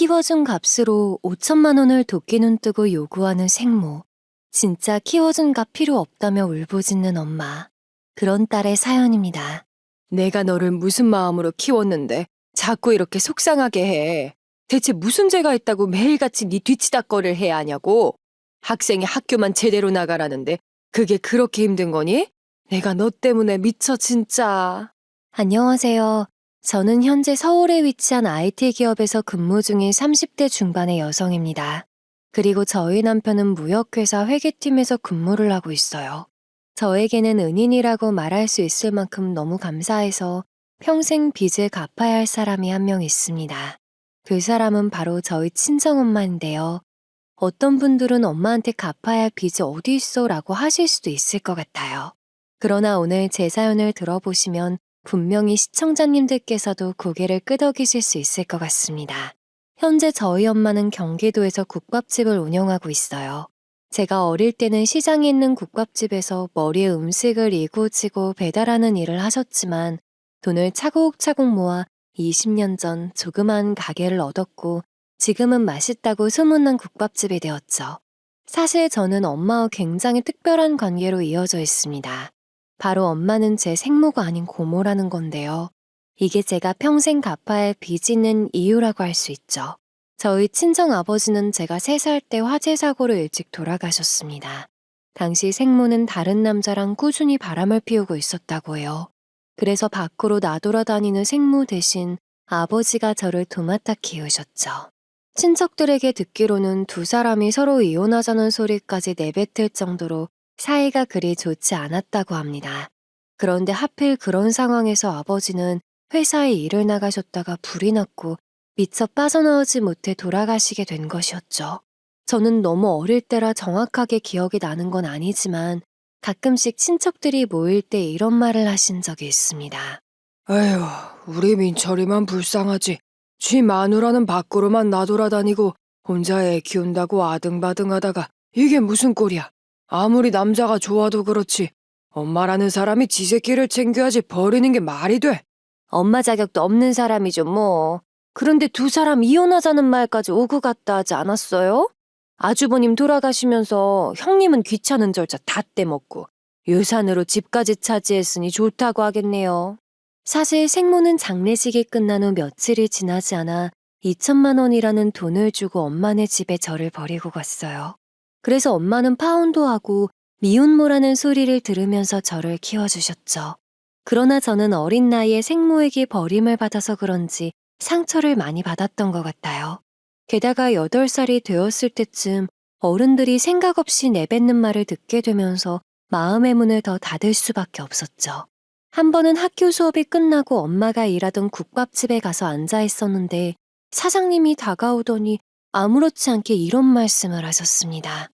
키워준 값으로 5천만 원을 도끼 눈 뜨고 요구하는 생모. 진짜 키워준 값 필요 없다며 울부짖는 엄마. 그런 딸의 사연입니다. 내가 너를 무슨 마음으로 키웠는데 자꾸 이렇게 속상하게 해. 대체 무슨 죄가 있다고 매일같이 네 뒤치다꺼리를 해야 하냐고. 학생이 학교만 제대로 나가라는데 그게 그렇게 힘든 거니? 내가 너 때문에 미쳐 진짜. 안녕하세요. 저는 현재 서울에 위치한 IT 기업에서 근무 중인 30대 중반의 여성입니다. 그리고 저희 남편은 무역회사 회계팀에서 근무를 하고 있어요. 저에게는 은인이라고 말할 수 있을 만큼 너무 감사해서 평생 빚을 갚아야 할 사람이 한 명 있습니다. 그 사람은 바로 저희 친정엄마인데요. 어떤 분들은 엄마한테 갚아야 할 빚이 어디 있어 라고 하실 수도 있을 것 같아요. 그러나 오늘 제 사연을 들어보시면 분명히 시청자님들께서도 고개를 끄덕이실 수 있을 것 같습니다. 현재 저희 엄마는 경기도에서 국밥집을 운영하고 있어요. 제가 어릴 때는 시장에 있는 국밥집에서 머리에 음식을 이고지고 배달하는 일을 하셨지만 돈을 차곡차곡 모아 20년 전 조그만 가게를 얻었고 지금은 맛있다고 소문난 국밥집이 되었죠. 사실 저는 엄마와 굉장히 특별한 관계로 이어져 있습니다. 바로 엄마는 제 생모가 아닌 고모라는 건데요. 이게 제가 평생 갚아야 할 빚이 있는 이유라고 할 수 있죠. 저희 친정 아버지는 제가 3살 때 화재 사고로 일찍 돌아가셨습니다. 당시 생모는 다른 남자랑 꾸준히 바람을 피우고 있었다고 해요. 그래서 밖으로 나돌아다니는 생모 대신 아버지가 저를 도맡아 키우셨죠. 친척들에게 듣기로는 두 사람이 서로 이혼하자는 소리까지 내뱉을 정도로 사이가 그리 좋지 않았다고 합니다. 그런데 하필 그런 상황에서 아버지는 회사에 일을 나가셨다가 불이 났고 미처 빠져나오지 못해 돌아가시게 된 것이었죠. 저는 너무 어릴 때라 정확하게 기억이 나는 건 아니지만 가끔씩 친척들이 모일 때 이런 말을 하신 적이 있습니다. 에휴, 우리 민철이만 불쌍하지. 쥐 마누라는 밖으로만 나돌아다니고 혼자 애 키운다고 아등바등하다가 이게 무슨 꼴이야. 아무리 남자가 좋아도 그렇지. 엄마라는 사람이 지 새끼를 챙겨야지 버리는 게 말이 돼. 엄마 자격도 없는 사람이죠, 뭐. 그런데 두 사람 이혼하자는 말까지 오고 갔다 하지 않았어요? 아주버님 돌아가시면서 형님은 귀찮은 절차 다 떼먹고 유산으로 집까지 차지했으니 좋다고 하겠네요. 사실 생모는 장례식이 끝난 후 며칠이 지나지 않아 2천만 원이라는 돈을 주고 엄마네 집에 저를 버리고 갔어요. 그래서 엄마는 파혼도 하고 미혼모라는 소리를 들으면서 저를 키워주셨죠. 그러나 저는 어린 나이에 생모에게 버림을 받아서 그런지 상처를 많이 받았던 것 같아요. 게다가 8살이 되었을 때쯤 어른들이 생각 없이 내뱉는 말을 듣게 되면서 마음의 문을 더 닫을 수밖에 없었죠. 한 번은 학교 수업이 끝나고 엄마가 일하던 국밥집에 가서 앉아 있었는데 사장님이 다가오더니 아무렇지 않게 이런 말씀을 하셨습니다.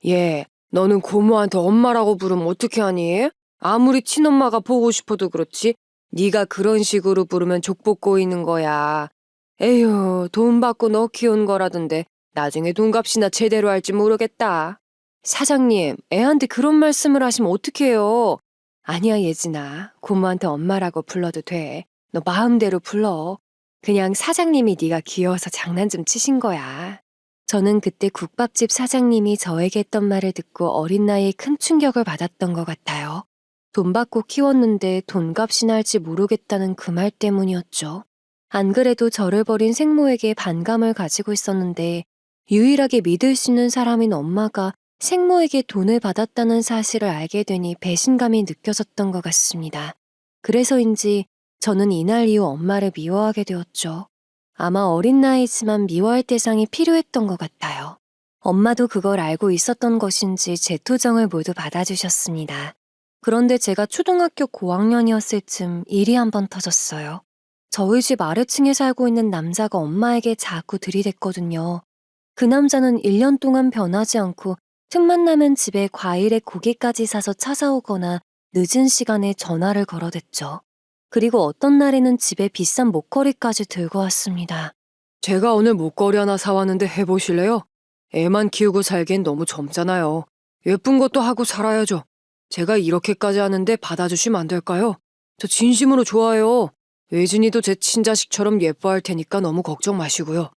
얘, 너는 고모한테 엄마라고 부르면 어떻게 하니? 아무리 친엄마가 보고 싶어도 그렇지. 네가 그런 식으로 부르면 족보 꼬이는 거야. 에휴, 돈 받고 너 키운 거라던데 나중에 돈값이나 제대로 할지 모르겠다. 사장님, 애한테 그런 말씀을 하시면 어떡해요? 아니야, 예진아. 고모한테 엄마라고 불러도 돼. 너 마음대로 불러. 그냥 사장님이 네가 귀여워서 장난 좀 치신 거야. 저는 그때 국밥집 사장님이 저에게 했던 말을 듣고 어린 나이에 큰 충격을 받았던 것 같아요. 돈 받고 키웠는데 돈값이나 할지 모르겠다는 그 말 때문이었죠. 안 그래도 저를 버린 생모에게 반감을 가지고 있었는데 유일하게 믿을 수 있는 사람인 엄마가 생모에게 돈을 받았다는 사실을 알게 되니 배신감이 느껴졌던 것 같습니다. 그래서인지 저는 이날 이후 엄마를 미워하게 되었죠. 아마 어린 나이지만 미워할 대상이 필요했던 것 같아요. 엄마도 그걸 알고 있었던 것인지 제 투정을 모두 받아주셨습니다. 그런데 제가 초등학교 고학년이었을 쯤 일이 한번 터졌어요. 저희 집 아래층에 살고 있는 남자가 엄마에게 자꾸 들이댔거든요. 그 남자는 1년 동안 변하지 않고 틈만 나면 집에 과일에 고기까지 사서 찾아오거나 늦은 시간에 전화를 걸어댔죠. 그리고 어떤 날에는 집에 비싼 목걸이까지 들고 왔습니다. 제가 오늘 목걸이 하나 사왔는데 해보실래요? 애만 키우고 살기엔 너무 젊잖아요. 예쁜 것도 하고 살아야죠. 제가 이렇게까지 하는데 받아주시면 안 될까요? 저 진심으로 좋아해요. 외진이도 제 친자식처럼 예뻐할 테니까 너무 걱정 마시고요.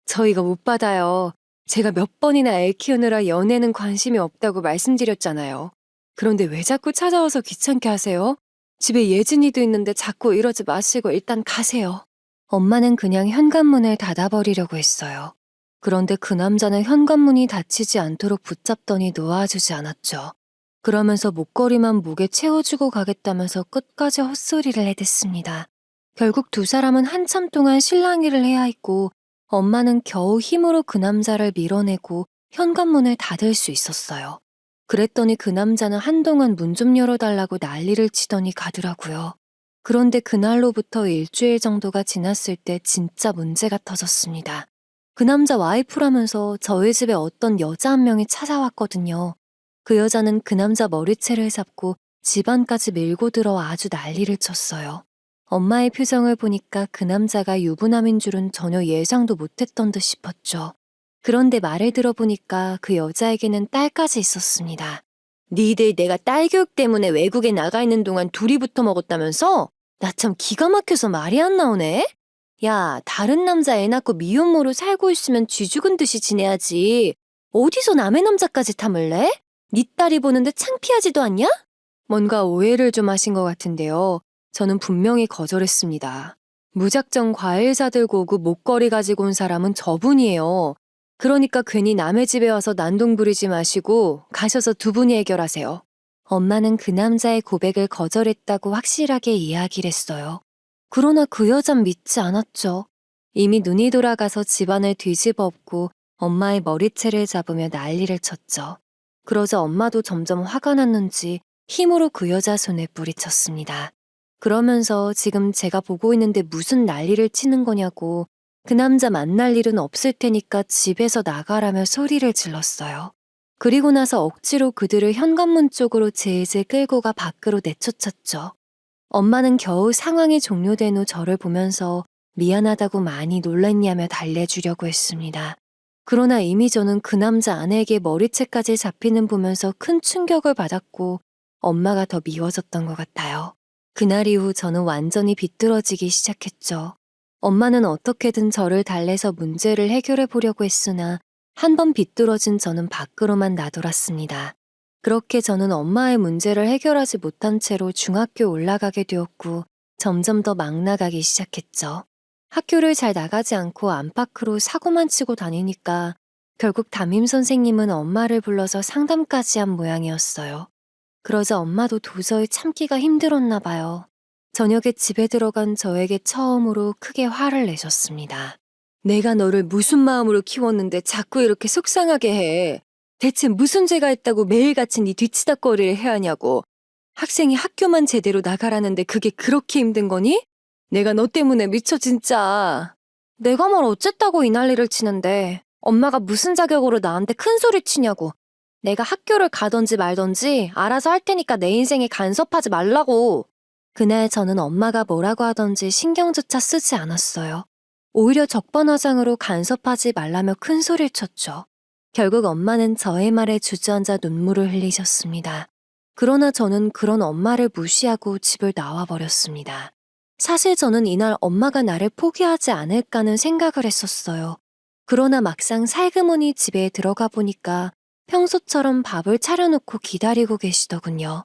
저희가 못 받아요. 제가 몇 번이나 애 키우느라 연애는 관심이 없다고 말씀드렸잖아요. 그런데 왜 자꾸 찾아와서 귀찮게 하세요? 집에 예진이도 있는데 자꾸 이러지 마시고 일단 가세요. 엄마는 그냥 현관문을 닫아버리려고 했어요. 그런데 그 남자는 현관문이 닫히지 않도록 붙잡더니 놓아주지 않았죠. 그러면서 목걸이만 목에 채워주고 가겠다면서 끝까지 헛소리를 해댔습니다. 결국 두 사람은 한참 동안 실랑이를 해야 했고 엄마는 겨우 힘으로 그 남자를 밀어내고 현관문을 닫을 수 있었어요. 그랬더니 그 남자는 한동안 문 좀 열어달라고 난리를 치더니 가더라고요. 그런데 그날로부터 일주일 정도가 지났을 때 진짜 문제가 터졌습니다. 그 남자 와이프라면서 저희 집에 어떤 여자 한 명이 찾아왔거든요. 그 여자는 그 남자 머리채를 잡고 집안까지 밀고 들어 아주 난리를 쳤어요. 엄마의 표정을 보니까 그 남자가 유부남인 줄은 전혀 예상도 못했던 듯 싶었죠. 그런데 말을 들어보니까 그 여자에게는 딸까지 있었습니다. 니들 내가 딸 교육 때문에 외국에 나가 있는 동안 둘이 붙어 먹었다면서? 나 참 기가 막혀서 말이 안 나오네? 야, 다른 남자 애 낳고 미혼모로 살고 있으면 쥐 죽은 듯이 지내야지. 어디서 남의 남자까지 탐을래? 니 딸이 보는데 창피하지도 않냐? 뭔가 오해를 좀 하신 것 같은데요. 저는 분명히 거절했습니다. 무작정 과일 사들고 오고 목걸이 가지고 온 사람은 저분이에요. 그러니까 괜히 남의 집에 와서 난동 부리지 마시고 가셔서 두 분이 해결하세요. 엄마는 그 남자의 고백을 거절했다고 확실하게 이야기를 했어요. 그러나 그 여잔 믿지 않았죠. 이미 눈이 돌아가서 집안을 뒤집어 엎고 엄마의 머리채를 잡으며 난리를 쳤죠. 그러자 엄마도 점점 화가 났는지 힘으로 그 여자 손에 뿌리쳤습니다. 그러면서 지금 제가 보고 있는데 무슨 난리를 치는 거냐고 그 남자 만날 일은 없을 테니까 집에서 나가라며 소리를 질렀어요. 그리고 나서 억지로 그들을 현관문 쪽으로 질질 끌고 가 밖으로 내쫓았죠. 엄마는 겨우 상황이 종료된 후 저를 보면서 미안하다고 많이 놀랬냐며 달래주려고 했습니다. 그러나 이미 저는 그 남자 아내에게 머리채까지 잡히는 보면서 큰 충격을 받았고 엄마가 더 미워졌던 것 같아요. 그날 이후 저는 완전히 비뚤어지기 시작했죠. 엄마는 어떻게든 저를 달래서 문제를 해결해 보려고 했으나 한 번 비뚤어진 저는 밖으로만 나돌았습니다. 그렇게 저는 엄마의 문제를 해결하지 못한 채로 중학교 올라가게 되었고 점점 더 막 나가기 시작했죠. 학교를 잘 나가지 않고 안팎으로 사고만 치고 다니니까 결국 담임 선생님은 엄마를 불러서 상담까지 한 모양이었어요. 그러자 엄마도 도저히 참기가 힘들었나 봐요. 저녁에 집에 들어간 저에게 처음으로 크게 화를 내셨습니다. 내가 너를 무슨 마음으로 키웠는데 자꾸 이렇게 속상하게 해. 대체 무슨 죄가 있다고 매일같이 네 뒤치다꺼리를 해야 하냐고. 학생이 학교만 제대로 나가라는데 그게 그렇게 힘든 거니? 내가 너 때문에 미쳐 진짜. 내가 뭘 어쨌다고 이 난리를 치는데 엄마가 무슨 자격으로 나한테 큰 소리 치냐고. 내가 학교를 가던지 말던지 알아서 할 테니까 내 인생에 간섭하지 말라고. 그날 저는 엄마가 뭐라고 하던지 신경조차 쓰지 않았어요. 오히려 적반하장으로 간섭하지 말라며 큰 소리를 쳤죠. 결국 엄마는 저의 말에 주저앉아 눈물을 흘리셨습니다. 그러나 저는 그런 엄마를 무시하고 집을 나와버렸습니다. 사실 저는 이날 엄마가 나를 포기하지 않을까는 생각을 했었어요. 그러나 막상 살그머니 집에 들어가 보니까 평소처럼 밥을 차려놓고 기다리고 계시더군요.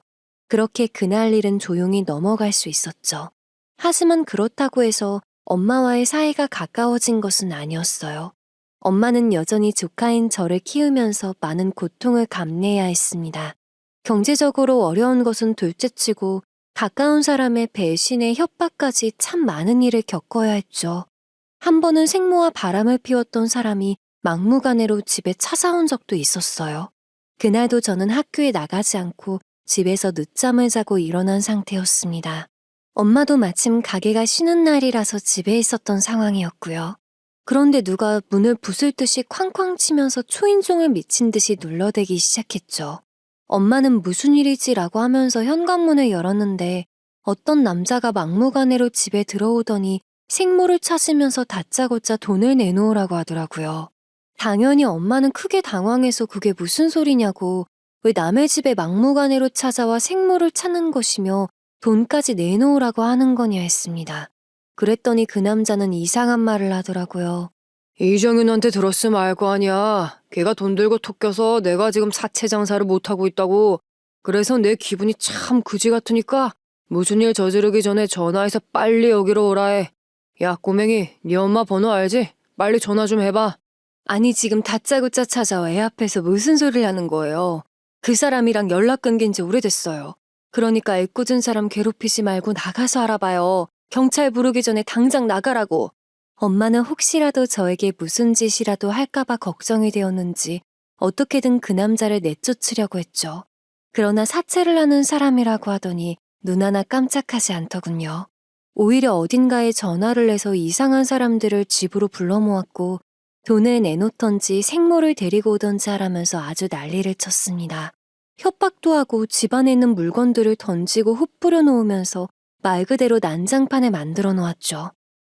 그렇게 그날 일은 조용히 넘어갈 수 있었죠. 하지만 그렇다고 해서 엄마와의 사이가 가까워진 것은 아니었어요. 엄마는 여전히 조카인 저를 키우면서 많은 고통을 감내해야 했습니다. 경제적으로 어려운 것은 둘째치고 가까운 사람의 배신에 협박까지 참 많은 일을 겪어야 했죠. 한 번은 생모와 바람을 피웠던 사람이 막무가내로 집에 찾아온 적도 있었어요. 그날도 저는 학교에 나가지 않고 집에서 늦잠을 자고 일어난 상태였습니다. 엄마도 마침 가게가 쉬는 날이라서 집에 있었던 상황이었고요. 그런데 누가 문을 부술 듯이 쾅쾅 치면서 초인종을 미친 듯이 눌러대기 시작했죠. 엄마는 무슨 일이지라고 하면서 현관문을 열었는데 어떤 남자가 막무가내로 집에 들어오더니 생모를 찾으면서 다짜고짜 돈을 내놓으라고 하더라고요. 당연히 엄마는 크게 당황해서 그게 무슨 소리냐고 왜 남의 집에 막무가내로 찾아와 생모를 찾는 것이며 돈까지 내놓으라고 하는 거냐 했습니다. 그랬더니 그 남자는 이상한 말을 하더라고요. 이정윤한테 들었으면 알 거 아니야. 걔가 돈 들고 톡 껴서 내가 지금 사채 장사를 못하고 있다고. 그래서 내 기분이 참 그지 같으니까 무슨 일 저지르기 전에 전화해서 빨리 여기로 오라 해. 야, 꼬맹이, 네 엄마 번호 알지? 빨리 전화 좀 해봐. 아니, 지금 다짜고짜 찾아와 애 앞에서 무슨 소리를 하는 거예요. 그 사람이랑 연락 끊긴 지 오래됐어요. 그러니까 애꿎은 사람 괴롭히지 말고 나가서 알아봐요. 경찰 부르기 전에 당장 나가라고. 엄마는 혹시라도 저에게 무슨 짓이라도 할까봐 걱정이 되었는지 어떻게든 그 남자를 내쫓으려고 했죠. 그러나 사채를 하는 사람이라고 하더니 눈 하나 깜짝하지 않더군요. 오히려 어딘가에 전화를 해서 이상한 사람들을 집으로 불러 모았고 돈을 내놓던지 생모를 데리고 오던지 하라면서 아주 난리를 쳤습니다. 협박도 하고 집안에 있는 물건들을 던지고 흩뿌려 놓으면서 말 그대로 난장판을 만들어 놓았죠.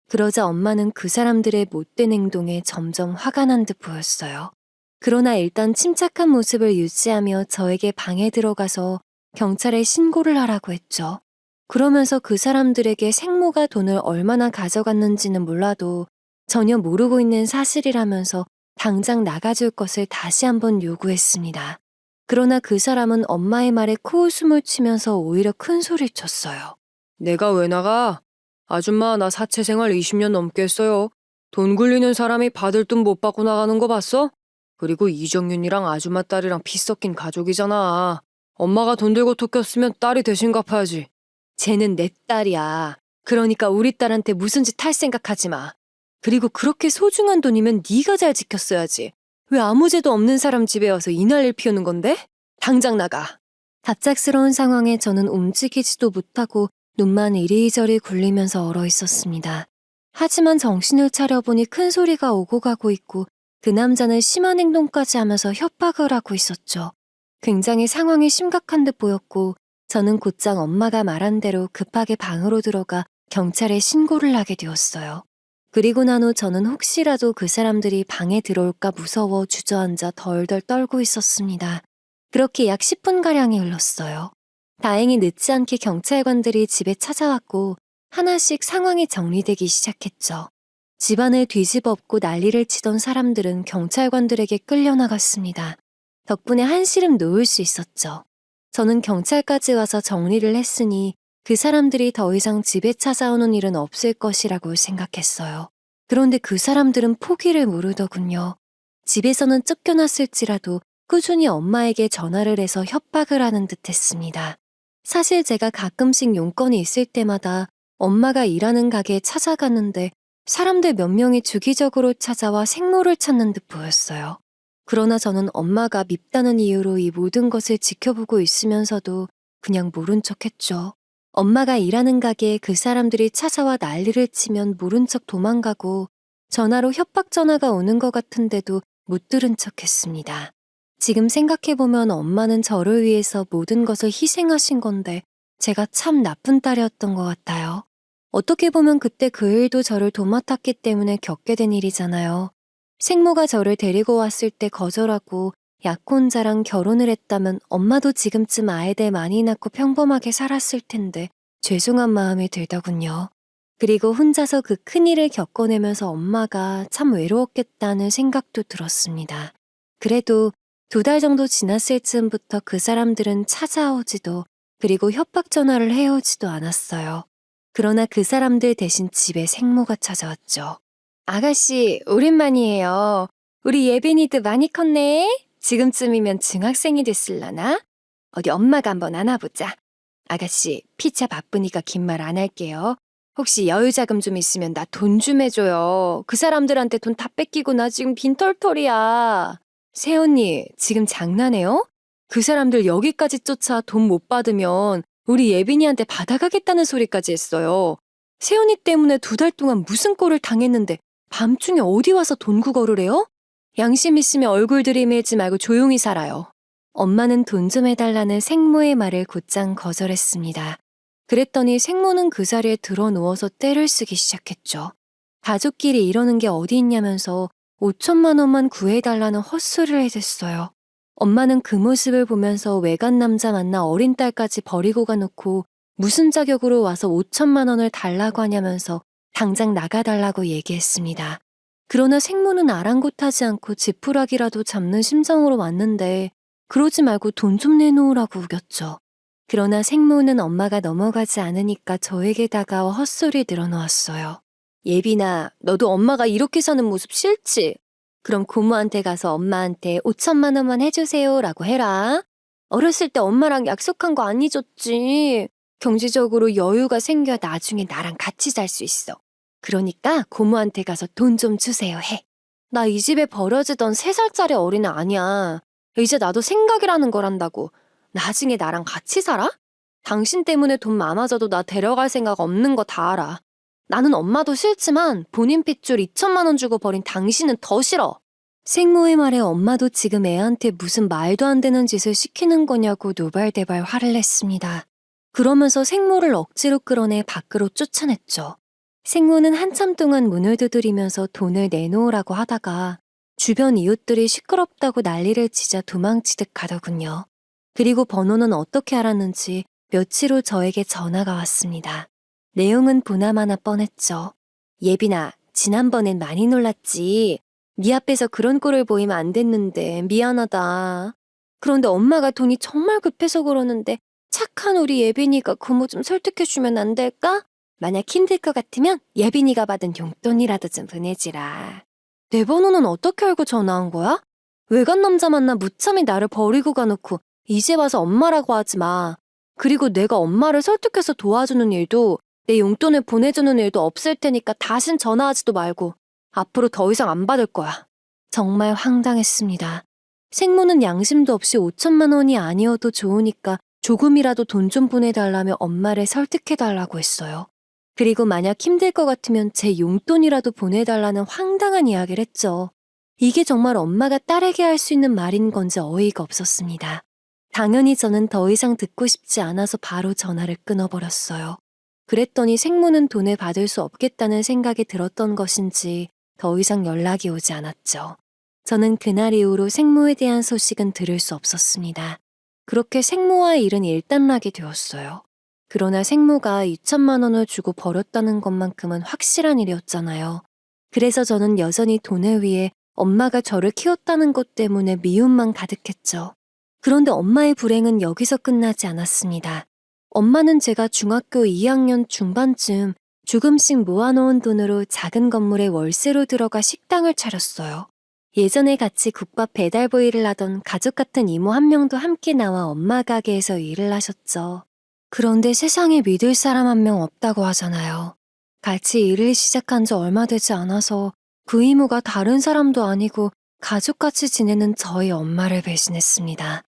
그러자 엄마는 그 사람들의 못된 행동에 점점 화가 난 듯 보였어요. 그러나 일단 침착한 모습을 유지하며 저에게 방에 들어가서 경찰에 신고를 하라고 했죠. 그러면서 그 사람들에게 생모가 돈을 얼마나 가져갔는지는 몰라도 전혀 모르고 있는 사실이라면서 당장 나가줄 것을 다시 한번 요구했습니다. 그러나 그 사람은 엄마의 말에 코웃음을 치면서 오히려 큰 소리를 쳤어요. 내가 왜 나가? 아줌마, 나 사채 생활 20년 넘게 했어요. 돈 굴리는 사람이 받을 돈 못 받고 나가는 거 봤어? 그리고 이정윤이랑 아줌마 딸이랑 피 섞인 가족이잖아. 엄마가 돈 들고 톡 꼈으면 딸이 대신 갚아야지. 쟤는 내 딸이야. 그러니까 우리 딸한테 무슨 짓 할 생각하지 마. 그리고 그렇게 소중한 돈이면 네가 잘 지켰어야지. 왜 아무 죄도 없는 사람 집에 와서 이 난리를 피우는 건데? 당장 나가. 갑작스러운 상황에 저는 움직이지도 못하고 눈만 이리저리 굴리면서 얼어 있었습니다. 하지만 정신을 차려보니 큰 소리가 오고 가고 있고 그 남자는 심한 행동까지 하면서 협박을 하고 있었죠. 굉장히 상황이 심각한 듯 보였고 저는 곧장 엄마가 말한 대로 급하게 방으로 들어가 경찰에 신고를 하게 되었어요. 그리고 난 후 저는 혹시라도 그 사람들이 방에 들어올까 무서워 주저앉아 덜덜 떨고 있었습니다. 그렇게 약 10분가량이 흘렀어요. 다행히 늦지 않게 경찰관들이 집에 찾아왔고 하나씩 상황이 정리되기 시작했죠. 집안을 뒤집어엎고 난리를 치던 사람들은 경찰관들에게 끌려나갔습니다. 덕분에 한시름 놓을 수 있었죠. 저는 경찰까지 와서 정리를 했으니 그 사람들이 더 이상 집에 찾아오는 일은 없을 것이라고 생각했어요. 그런데 그 사람들은 포기를 모르더군요. 집에서는 쫓겨났을지라도 꾸준히 엄마에게 전화를 해서 협박을 하는 듯 했습니다. 사실 제가 가끔씩 용건이 있을 때마다 엄마가 일하는 가게에 찾아가는데 사람들 몇 명이 주기적으로 찾아와 생모를 찾는 듯 보였어요. 그러나 저는 엄마가 밉다는 이유로 이 모든 것을 지켜보고 있으면서도 그냥 모른 척 했죠. 엄마가 일하는 가게에 그 사람들이 찾아와 난리를 치면 모른 척 도망가고 전화로 협박 전화가 오는 것 같은데도 못 들은 척 했습니다. 지금 생각해보면 엄마는 저를 위해서 모든 것을 희생하신 건데 제가 참 나쁜 딸이었던 것 같아요. 어떻게 보면 그때 그 일도 저를 도맡았기 때문에 겪게 된 일이잖아요. 생모가 저를 데리고 왔을 때 거절하고 약혼자랑 결혼을 했다면 엄마도 지금쯤 아이들 많이 낳고 평범하게 살았을 텐데 죄송한 마음이 들더군요. 그리고 혼자서 그 큰일을 겪어내면서 엄마가 참 외로웠겠다는 생각도 들었습니다. 그래도 2달 정도 지났을 즈음부터 그 사람들은 찾아오지도 그리고 협박 전화를 해오지도 않았어요. 그러나 그 사람들 대신 집에 생모가 찾아왔죠. 아가씨, 오랜만이에요. 우리 예빈이도 많이 컸네. 지금쯤이면 중학생이 됐을라나? 어디 엄마가 한번 안아보자. 아가씨, 피차 바쁘니까 긴 말 안 할게요. 혹시 여유자금 좀 있으면 나 돈 좀 해줘요. 그 사람들한테 돈 다 뺏기고 나 지금 빈털털이야. 새언니, 지금 장난해요? 그 사람들 여기까지 쫓아 돈 못 받으면 우리 예빈이한테 받아가겠다는 소리까지 했어요. 새언니 때문에 2달 동안 무슨 꼴을 당했는데 밤중에 어디 와서 돈 구걸을 해요? 양심 있으면 얼굴 들이밀지 말고 조용히 살아요. 엄마는 돈 좀 해달라는 생모의 말을 곧장 거절했습니다. 그랬더니 생모는 그 자리에 들어 누워서 떼를 쓰기 시작했죠. 가족끼리 이러는 게 어디 있냐면서 5천만 원만 구해달라는 헛소리를 해댔어요. 엄마는 그 모습을 보면서 외간 남자 만나 어린 딸까지 버리고 가놓고 무슨 자격으로 와서 5천만 원을 달라고 하냐면서 당장 나가달라고 얘기했습니다. 그러나 생모는 아랑곳하지 않고 지푸라기라도 잡는 심정으로 왔는데 그러지 말고 돈 좀 내놓으라고 우겼죠. 그러나 생모는 엄마가 넘어가지 않으니까 저에게 다가와 헛소리 늘어놓았어요. 예빈아, 너도 엄마가 이렇게 사는 모습 싫지? 그럼 고모한테 가서 엄마한테 5천만 원만 해주세요 라고 해라. 어렸을 때 엄마랑 약속한 거 안 잊었지. 경제적으로 여유가 생겨야 나중에 나랑 같이 살 수 있어. 그러니까 고모한테 가서 돈 좀 주세요 해. 나 이 집에 버려지던 3살짜리 어린애 아니야. 이제 나도 생각이라는 거란다고. 나중에 나랑 같이 살아? 당신 때문에 돈 많아져도 나 데려갈 생각 없는 거 다 알아. 나는 엄마도 싫지만 본인 핏줄 2천만 원 주고 버린 당신은 더 싫어. 생모의 말에 엄마도 지금 애한테 무슨 말도 안 되는 짓을 시키는 거냐고 노발대발 화를 냈습니다. 그러면서 생모를 억지로 끌어내 밖으로 쫓아냈죠. 생모는 한참 동안 문을 두드리면서 돈을 내놓으라고 하다가 주변 이웃들이 시끄럽다고 난리를 치자 도망치듯 가더군요. 그리고 번호는 어떻게 알았는지 며칠 후 저에게 전화가 왔습니다. 내용은 보나마나 뻔했죠. 예빈아, 지난번엔 많이 놀랐지. 네 앞에서 그런 꼴을 보이면 안 됐는데 미안하다. 그런데 엄마가 돈이 정말 급해서 그러는데 착한 우리 예빈이가 고모 좀 설득해주면 안 될까? 만약 힘들 것 같으면 예빈이가 받은 용돈이라도 좀 보내지라. 내 번호는 어떻게 알고 전화한 거야? 외간 남자 만나 무참히 나를 버리고 가놓고 이제 와서 엄마라고 하지 마. 그리고 내가 엄마를 설득해서 도와주는 일도 내 용돈을 보내주는 일도 없을 테니까 다신 전화하지도 말고 앞으로 더 이상 안 받을 거야. 정말 황당했습니다. 생모는 양심도 없이 5천만 원이 아니어도 좋으니까 조금이라도 돈 좀 보내달라며 엄마를 설득해달라고 했어요. 그리고 만약 힘들 것 같으면 제 용돈이라도 보내달라는 황당한 이야기를 했죠. 이게 정말 엄마가 딸에게 할 수 있는 말인 건지 어이가 없었습니다. 당연히 저는 더 이상 듣고 싶지 않아서 바로 전화를 끊어버렸어요. 그랬더니 생모는 돈을 받을 수 없겠다는 생각이 들었던 것인지 더 이상 연락이 오지 않았죠. 저는 그날 이후로 생모에 대한 소식은 들을 수 없었습니다. 그렇게 생모와의 일은 일단락이 되었어요. 그러나 생모가 2천만 원을 주고 버렸다는 것만큼은 확실한 일이었잖아요. 그래서 저는 여전히 돈을 위해 엄마가 저를 키웠다는 것 때문에 미움만 가득했죠. 그런데 엄마의 불행은 여기서 끝나지 않았습니다. 엄마는 제가 중학교 2학년 중반쯤 조금씩 모아놓은 돈으로 작은 건물에 월세로 들어가 식당을 차렸어요. 예전에 같이 국밥 배달보 일을 하던 가족 같은 이모 한 명도 함께 나와 엄마 가게에서 일을 하셨죠. 그런데 세상에 믿을 사람 한 명 없다고 하잖아요. 같이 일을 시작한 지 얼마 되지 않아서 그 이모가 다른 사람도 아니고 가족같이 지내는 저희 엄마를 배신했습니다.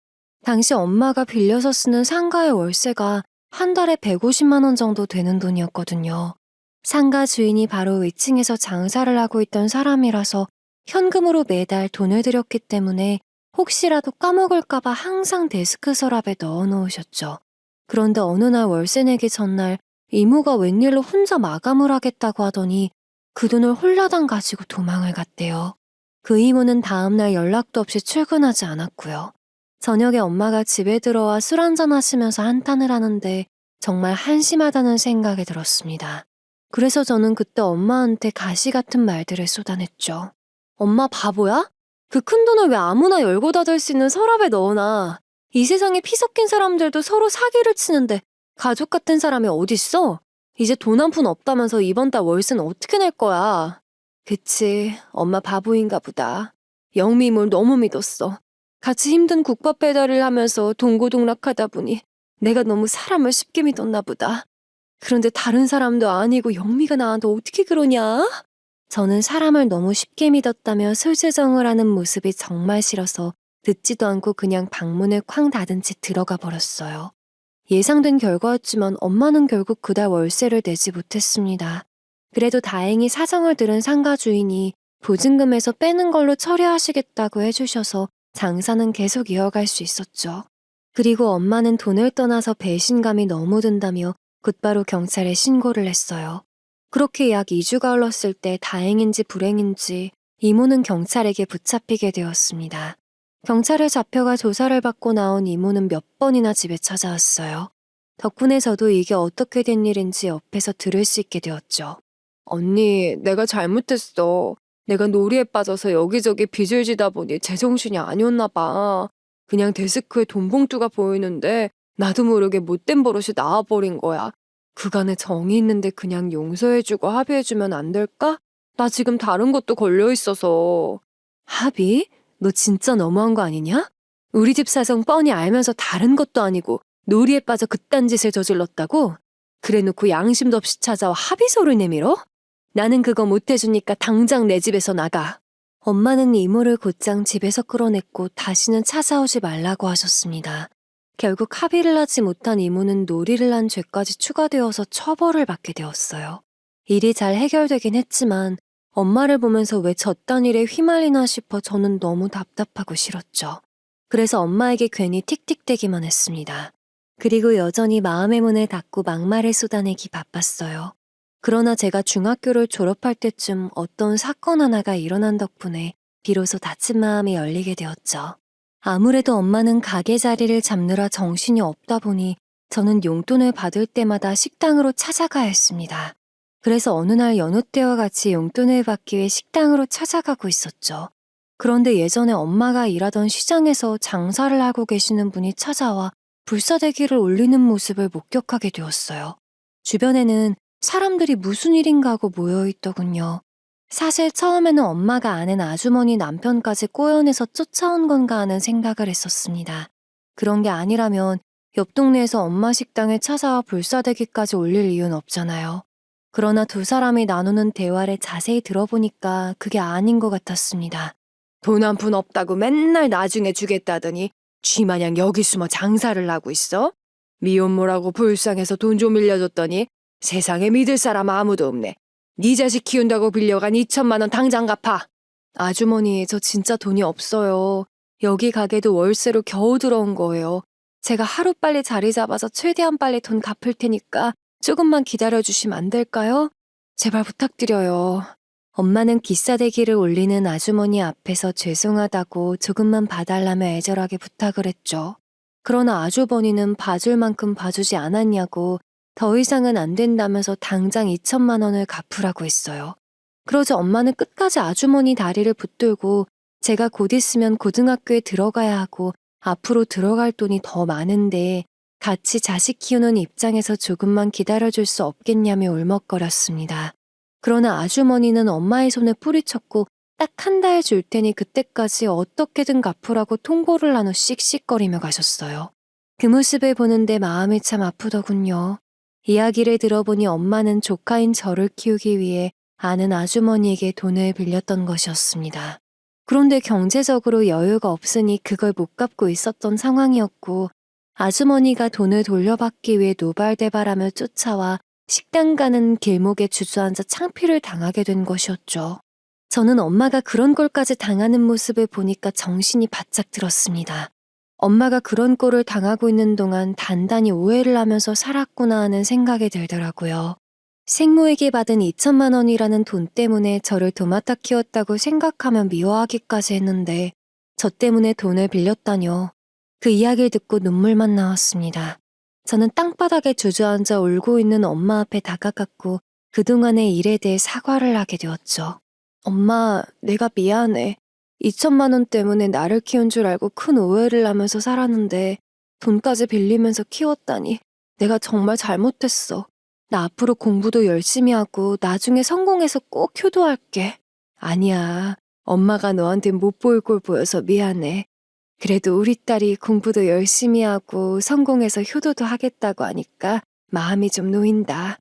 당시 엄마가 빌려서 쓰는 상가의 월세가 한 달에 150만 원 정도 되는 돈이었거든요. 상가 주인이 바로 위층에서 장사를 하고 있던 사람이라서 현금으로 매달 돈을 들였기 때문에 혹시라도 까먹을까봐 항상 데스크 서랍에 넣어놓으셨죠. 그런데 어느 날 월세 내기 전날 이모가 웬일로 혼자 마감을 하겠다고 하더니 그 돈을 홀라당 가지고 도망을 갔대요. 그 이모는 다음날 연락도 없이 출근하지 않았고요. 저녁에 엄마가 집에 들어와 술 한잔 하시면서 한탄을 하는데 정말 한심하다는 생각이 들었습니다. 그래서 저는 그때 엄마한테 가시 같은 말들을 쏟아냈죠. 엄마 바보야? 그 큰 돈을 왜 아무나 열고 닫을 수 있는 서랍에 넣어놔. 이 세상에 피 섞인 사람들도 서로 사기를 치는데 가족 같은 사람이 어딨어? 이제 돈 한 푼 없다면서 이번 달 월세는 어떻게 낼 거야? 그치, 엄마 바보인가 보다. 영미임을 너무 믿었어. 같이 힘든 국밥 배달을 하면서 동고동락하다 보니 내가 너무 사람을 쉽게 믿었나 보다. 그런데 다른 사람도 아니고 영미가 나한테 어떻게 그러냐? 저는 사람을 너무 쉽게 믿었다며 술주정을 하는 모습이 정말 싫어서 듣지도 않고 그냥 방문을 쾅 닫은 채 들어가 버렸어요. 예상된 결과였지만 엄마는 결국 그달 월세를 내지 못했습니다. 그래도 다행히 사정을 들은 상가 주인이 보증금에서 빼는 걸로 처리하시겠다고 해주셔서 장사는 계속 이어갈 수 있었죠. 그리고 엄마는 돈을 떠나서 배신감이 너무 든다며 곧바로 경찰에 신고를 했어요. 그렇게 약 2주가 흘렀을 때 다행인지 불행인지 이모는 경찰에게 붙잡히게 되었습니다. 경찰에 잡혀가 조사를 받고 나온 이모는 몇 번이나 집에 찾아왔어요. 덕분에 저도 이게 어떻게 된 일인지 옆에서 들을 수 있게 되었죠. 언니, 내가 잘못했어. 내가 놀이에 빠져서 여기저기 빚을 지다 보니 제정신이 아니었나 봐. 그냥 데스크에 돈 봉투가 보이는데 나도 모르게 못된 버릇이 나와버린 거야. 그간에 정이 있는데 그냥 용서해주고 합의해주면 안 될까? 나 지금 다른 것도 걸려있어서. 합의? 너 진짜 너무한 거 아니냐? 우리 집 사정 뻔히 알면서 다른 것도 아니고 놀이에 빠져 그딴 짓을 저질렀다고? 그래놓고 양심도 없이 찾아와 합의서를 내밀어? 나는 그거 못해주니까 당장 내 집에서 나가. 엄마는 이모를 곧장 집에서 끌어냈고 다시는 찾아오지 말라고 하셨습니다. 결국 합의를 하지 못한 이모는 놀이를 한 죄까지 추가되어서 처벌을 받게 되었어요. 일이 잘 해결되긴 했지만 엄마를 보면서 왜 저딴 일에 휘말리나 싶어 저는 너무 답답하고 싫었죠. 그래서 엄마에게 괜히 틱틱대기만 했습니다. 그리고 여전히 마음의 문을 닫고 막말을 쏟아내기 바빴어요. 그러나 제가 중학교를 졸업할 때쯤 어떤 사건 하나가 일어난 덕분에 비로소 닫힌 마음이 열리게 되었죠. 아무래도 엄마는 가게 자리를 잡느라 정신이 없다 보니 저는 용돈을 받을 때마다 식당으로 찾아가야 했습니다. 그래서 어느 날 여느 때와 같이 용돈을 받기 위해 식당으로 찾아가고 있었죠. 그런데 예전에 엄마가 일하던 시장에서 장사를 하고 계시는 분이 찾아와 불사대기를 올리는 모습을 목격하게 되었어요. 주변에는 사람들이 무슨 일인가 하고 모여있더군요. 사실 처음에는 엄마가 아는 아주머니 남편까지 꼬여내서 쫓아온 건가 하는 생각을 했었습니다. 그런 게 아니라면 옆 동네에서 엄마 식당에 찾아와 불사대기까지 올릴 이유는 없잖아요. 그러나 두 사람이 나누는 대화를 자세히 들어보니까 그게 아닌 것 같았습니다. 돈 한 푼 없다고 맨날 나중에 주겠다더니 쥐마냥 여기 숨어 장사를 하고 있어? 미혼모라고 불쌍해서 돈 좀 빌려줬더니 세상에 믿을 사람 아무도 없네. 네 자식 키운다고 빌려간 2천만 원 당장 갚아. 아주머니, 저 진짜 돈이 없어요. 여기 가게도 월세로 겨우 들어온 거예요. 제가 하루빨리 자리 잡아서 최대한 빨리 돈 갚을 테니까 조금만 기다려주시면 안 될까요? 제발 부탁드려요. 엄마는 기싸대기를 올리는 아주머니 앞에서 죄송하다고 조금만 봐달라며 애절하게 부탁을 했죠. 그러나 아주버니는 봐줄 만큼 봐주지 않았냐고 더 이상은 안 된다면서 당장 2천만 원을 갚으라고 했어요. 그러자 엄마는 끝까지 아주머니 다리를 붙들고 제가 곧 있으면 고등학교에 들어가야 하고 앞으로 들어갈 돈이 더 많은데 같이 자식 키우는 입장에서 조금만 기다려줄 수 없겠냐며 울먹거렸습니다. 그러나 아주머니는 엄마의 손을 뿌리쳤고 딱 한 달 줄 테니 그때까지 어떻게든 갚으라고 통보를 한 후 씩씩거리며 가셨어요. 그 모습을 보는데 마음이 참 아프더군요. 이야기를 들어보니 엄마는 조카인 저를 키우기 위해 아는 아주머니에게 돈을 빌렸던 것이었습니다. 그런데 경제적으로 여유가 없으니 그걸 못 갚고 있었던 상황이었고 아주머니가 돈을 돌려받기 위해 노발대발하며 쫓아와 식당 가는 길목에 주저앉아 창피를 당하게 된 것이었죠. 저는 엄마가 그런 꼴까지 당하는 모습을 보니까 정신이 바짝 들었습니다. 엄마가 그런 꼴을 당하고 있는 동안 단단히 오해를 하면서 살았구나 하는 생각이 들더라고요. 생모에게 받은 2천만 원이라는 돈 때문에 저를 도맡아 키웠다고 생각하면 미워하기까지 했는데 저 때문에 돈을 빌렸다뇨. 그 이야기를 듣고 눈물만 나왔습니다. 저는 땅바닥에 주저앉아 울고 있는 엄마 앞에 다가갔고 그동안의 일에 대해 사과를 하게 되었죠. 엄마, 내가 미안해. 2천만 원 때문에 나를 키운 줄 알고 큰 오해를 하면서 살았는데 돈까지 빌리면서 키웠다니 내가 정말 잘못했어. 나 앞으로 공부도 열심히 하고 나중에 성공해서 꼭 효도할게. 아니야, 엄마가 너한테 못 보일 꼴 보여서 미안해. 그래도 우리 딸이 공부도 열심히 하고 성공해서 효도도 하겠다고 하니까 마음이 좀 놓인다.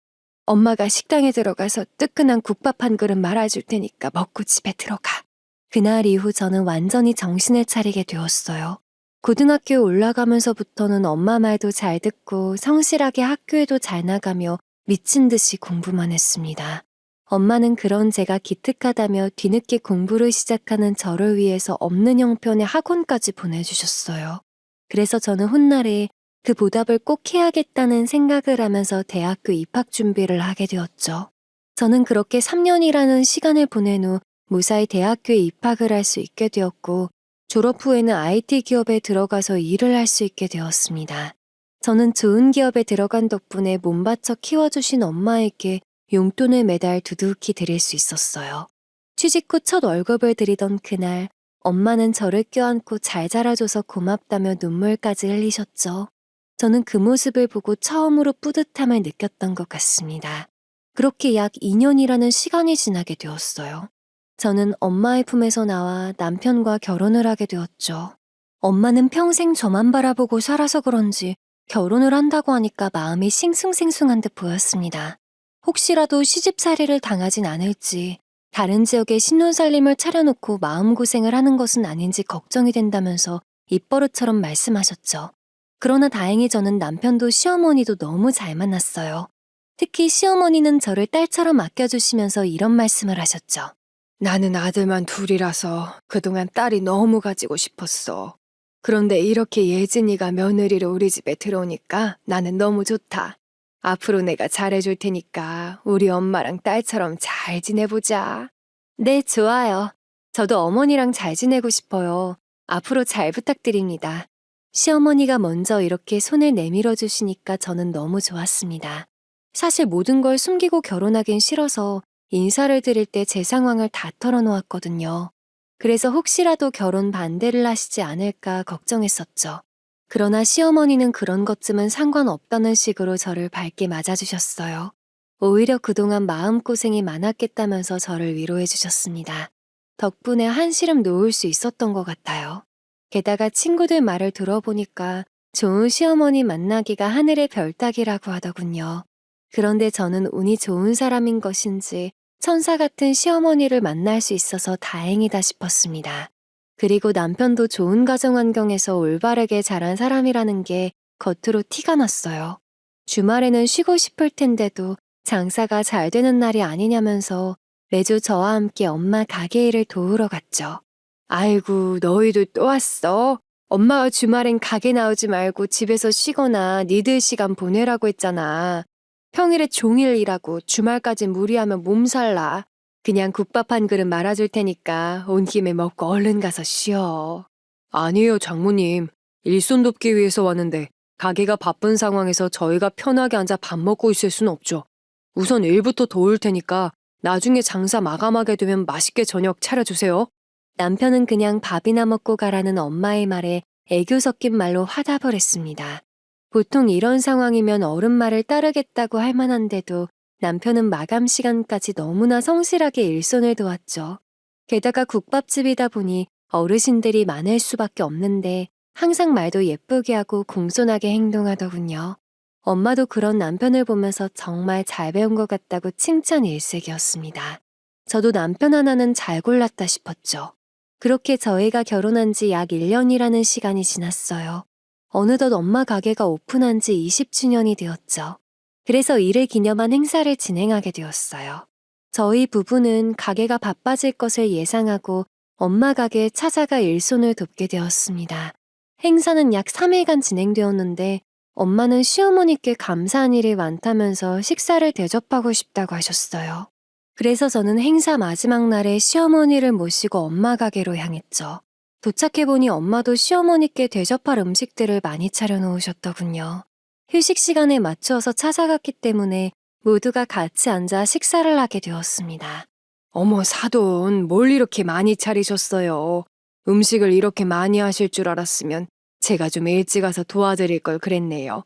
엄마가 식당에 들어가서 뜨끈한 국밥 한 그릇 말아줄 테니까 먹고 집에 들어가. 그날 이후 저는 완전히 정신을 차리게 되었어요. 고등학교에 올라가면서부터는 엄마 말도 잘 듣고 성실하게 학교에도 잘 나가며 미친 듯이 공부만 했습니다. 엄마는 그런 제가 기특하다며 뒤늦게 공부를 시작하는 저를 위해서 없는 형편의 학원까지 보내주셨어요. 그래서 저는 훗날에 그 보답을 꼭 해야겠다는 생각을 하면서 대학교 입학 준비를 하게 되었죠. 저는 그렇게 3년이라는 시간을 보낸 후 무사히 대학교에 입학을 할 수 있게 되었고 졸업 후에는 IT 기업에 들어가서 일을 할 수 있게 되었습니다. 저는 좋은 기업에 들어간 덕분에 몸바쳐 키워주신 엄마에게 용돈을 매달 두둑히 드릴 수 있었어요. 취직 후 첫 월급을 드리던 그날, 엄마는 저를 껴안고 잘 자라줘서 고맙다며 눈물까지 흘리셨죠. 저는 그 모습을 보고 처음으로 뿌듯함을 느꼈던 것 같습니다. 그렇게 약 2년이라는 시간이 지나게 되었어요. 저는 엄마의 품에서 나와 남편과 결혼을 하게 되었죠. 엄마는 평생 저만 바라보고 살아서 그런지 결혼을 한다고 하니까 마음이 싱숭생숭한 듯 보였습니다. 혹시라도 시집살이를 당하진 않을지, 다른 지역에 신혼살림을 차려놓고 마음고생을 하는 것은 아닌지 걱정이 된다면서 입버릇처럼 말씀하셨죠. 그러나 다행히 저는 남편도 시어머니도 너무 잘 만났어요. 특히 시어머니는 저를 딸처럼 아껴주시면서 이런 말씀을 하셨죠. 나는 아들만 둘이라서 그동안 딸이 너무 가지고 싶었어. 그런데 이렇게 예진이가 며느리로 우리 집에 들어오니까 나는 너무 좋다. 앞으로 내가 잘해줄 테니까 우리 엄마랑 딸처럼 잘 지내보자. 네, 좋아요. 저도 어머니랑 잘 지내고 싶어요. 앞으로 잘 부탁드립니다. 시어머니가 먼저 이렇게 손을 내밀어 주시니까 저는 너무 좋았습니다. 사실 모든 걸 숨기고 결혼하긴 싫어서 인사를 드릴 때 제 상황을 다 털어놓았거든요. 그래서 혹시라도 결혼 반대를 하시지 않을까 걱정했었죠. 그러나 시어머니는 그런 것쯤은 상관없다는 식으로 저를 밝게 맞아주셨어요. 오히려 그동안 마음고생이 많았겠다면서 저를 위로해 주셨습니다. 덕분에 한시름 놓을 수 있었던 것 같아요. 게다가 친구들 말을 들어보니까 좋은 시어머니 만나기가 하늘의 별 따기라고 하더군요. 그런데 저는 운이 좋은 사람인 것인지 천사 같은 시어머니를 만날 수 있어서 다행이다 싶었습니다. 그리고 남편도 좋은 가정 환경에서 올바르게 자란 사람이라는 게 겉으로 티가 났어요. 주말에는 쉬고 싶을 텐데도 장사가 잘 되는 날이 아니냐면서 매주 저와 함께 엄마 가게 일을 도우러 갔죠. 아이고, 너희들 또 왔어? 엄마가 주말엔 가게 나오지 말고 집에서 쉬거나 니들 시간 보내라고 했잖아. 평일에 종일 일하고 주말까지 무리하면 몸살나. 그냥 국밥 한 그릇 말아줄 테니까 온 김에 먹고 얼른 가서 쉬어. 아니에요, 장모님. 일손 돕기 위해서 왔는데 가게가 바쁜 상황에서 저희가 편하게 앉아 밥 먹고 있을 순 없죠. 우선 일부터 도울 테니까 나중에 장사 마감하게 되면 맛있게 저녁 차려주세요. 남편은 그냥 밥이나 먹고 가라는 엄마의 말에 애교 섞인 말로 화답을 했습니다. 보통 이런 상황이면 어른 말을 따르겠다고 할 만한데도 남편은 마감 시간까지 너무나 성실하게 일손을 도왔죠. 게다가 국밥집이다 보니 어르신들이 많을 수밖에 없는데 항상 말도 예쁘게 하고 공손하게 행동하더군요. 엄마도 그런 남편을 보면서 정말 잘 배운 것 같다고 칭찬 일색이었습니다. 저도 남편 하나는 잘 골랐다 싶었죠. 그렇게 저희가 결혼한 지 약 1년이라는 시간이 지났어요. 어느덧 엄마 가게가 오픈한 지 20주년이 되었죠. 그래서 이를 기념한 행사를 진행하게 되었어요. 저희 부부는 가게가 바빠질 것을 예상하고 엄마 가게에 찾아가 일손을 돕게 되었습니다. 행사는 약 3일간 진행되었는데 엄마는 시어머니께 감사한 일이 많다면서 식사를 대접하고 싶다고 하셨어요. 그래서 저는 행사 마지막 날에 시어머니를 모시고 엄마 가게로 향했죠. 도착해보니 엄마도 시어머니께 대접할 음식들을 많이 차려놓으셨더군요. 휴식 시간에 맞추어서 찾아갔기 때문에 모두가 같이 앉아 식사를 하게 되었습니다. 어머, 사돈, 뭘 이렇게 많이 차리셨어요? 음식을 이렇게 많이 하실 줄 알았으면 제가 좀 일찍 와서 도와드릴 걸 그랬네요.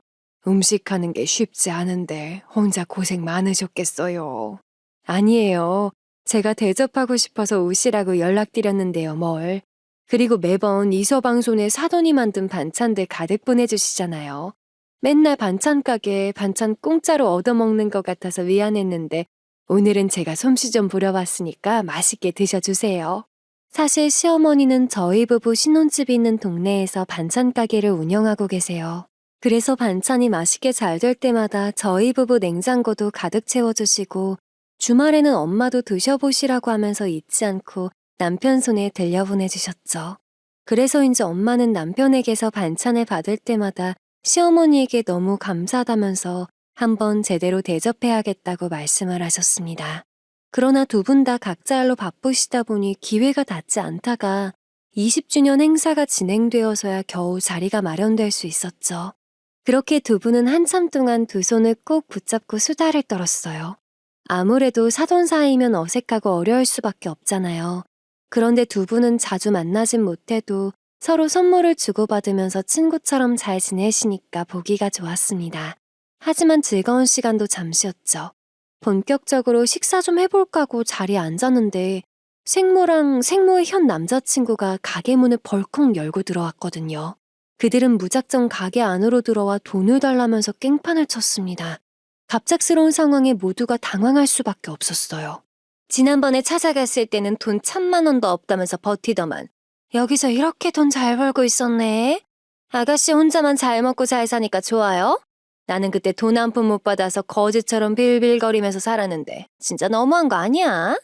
음식하는 게 쉽지 않은데 혼자 고생 많으셨겠어요. 아니에요. 제가 대접하고 싶어서 오시라고 연락드렸는데요, 뭘. 그리고 매번 이서방손에 사돈이 만든 반찬들 가득 보내주시잖아요. 맨날 반찬 가게에 반찬 공짜로 얻어먹는 것 같아서 미안했는데 오늘은 제가 솜씨 좀 부려봤으니까 맛있게 드셔주세요. 사실 시어머니는 저희 부부 신혼집이 있는 동네에서 반찬 가게를 운영하고 계세요. 그래서 반찬이 맛있게 잘 될 때마다 저희 부부 냉장고도 가득 채워주시고 주말에는 엄마도 드셔보시라고 하면서 잊지 않고 남편 손에 들려보내주셨죠. 그래서인지 엄마는 남편에게서 반찬을 받을 때마다 시어머니에게 너무 감사하다면서 한번 제대로 대접해야겠다고 말씀을 하셨습니다. 그러나 두 분 다 각자 일로 바쁘시다 보니 기회가 닿지 않다가 20주년 행사가 진행되어서야 겨우 자리가 마련될 수 있었죠. 그렇게 두 분은 한참 동안 두 손을 꼭 붙잡고 수다를 떨었어요. 아무래도 사돈 사이면 어색하고 어려울 수밖에 없잖아요. 그런데 두 분은 자주 만나진 못해도 서로 선물을 주고받으면서 친구처럼 잘 지내시니까 보기가 좋았습니다. 하지만 즐거운 시간도 잠시였죠. 본격적으로 식사 좀 해볼까 하고 자리에 앉았는데 생모랑 생모의 현 남자친구가 가게 문을 벌컥 열고 들어왔거든요. 그들은 무작정 가게 안으로 들어와 돈을 달라면서 깽판을 쳤습니다. 갑작스러운 상황에 모두가 당황할 수밖에 없었어요. 지난번에 찾아갔을 때는 돈 1,000만 원도 없다면서 버티더만 여기서 이렇게 돈 잘 벌고 있었네. 아가씨 혼자만 잘 먹고 잘 사니까 좋아요? 나는 그때 돈 한 푼 못 받아서 거지처럼 빌빌거리면서 살았는데 진짜 너무한 거 아니야?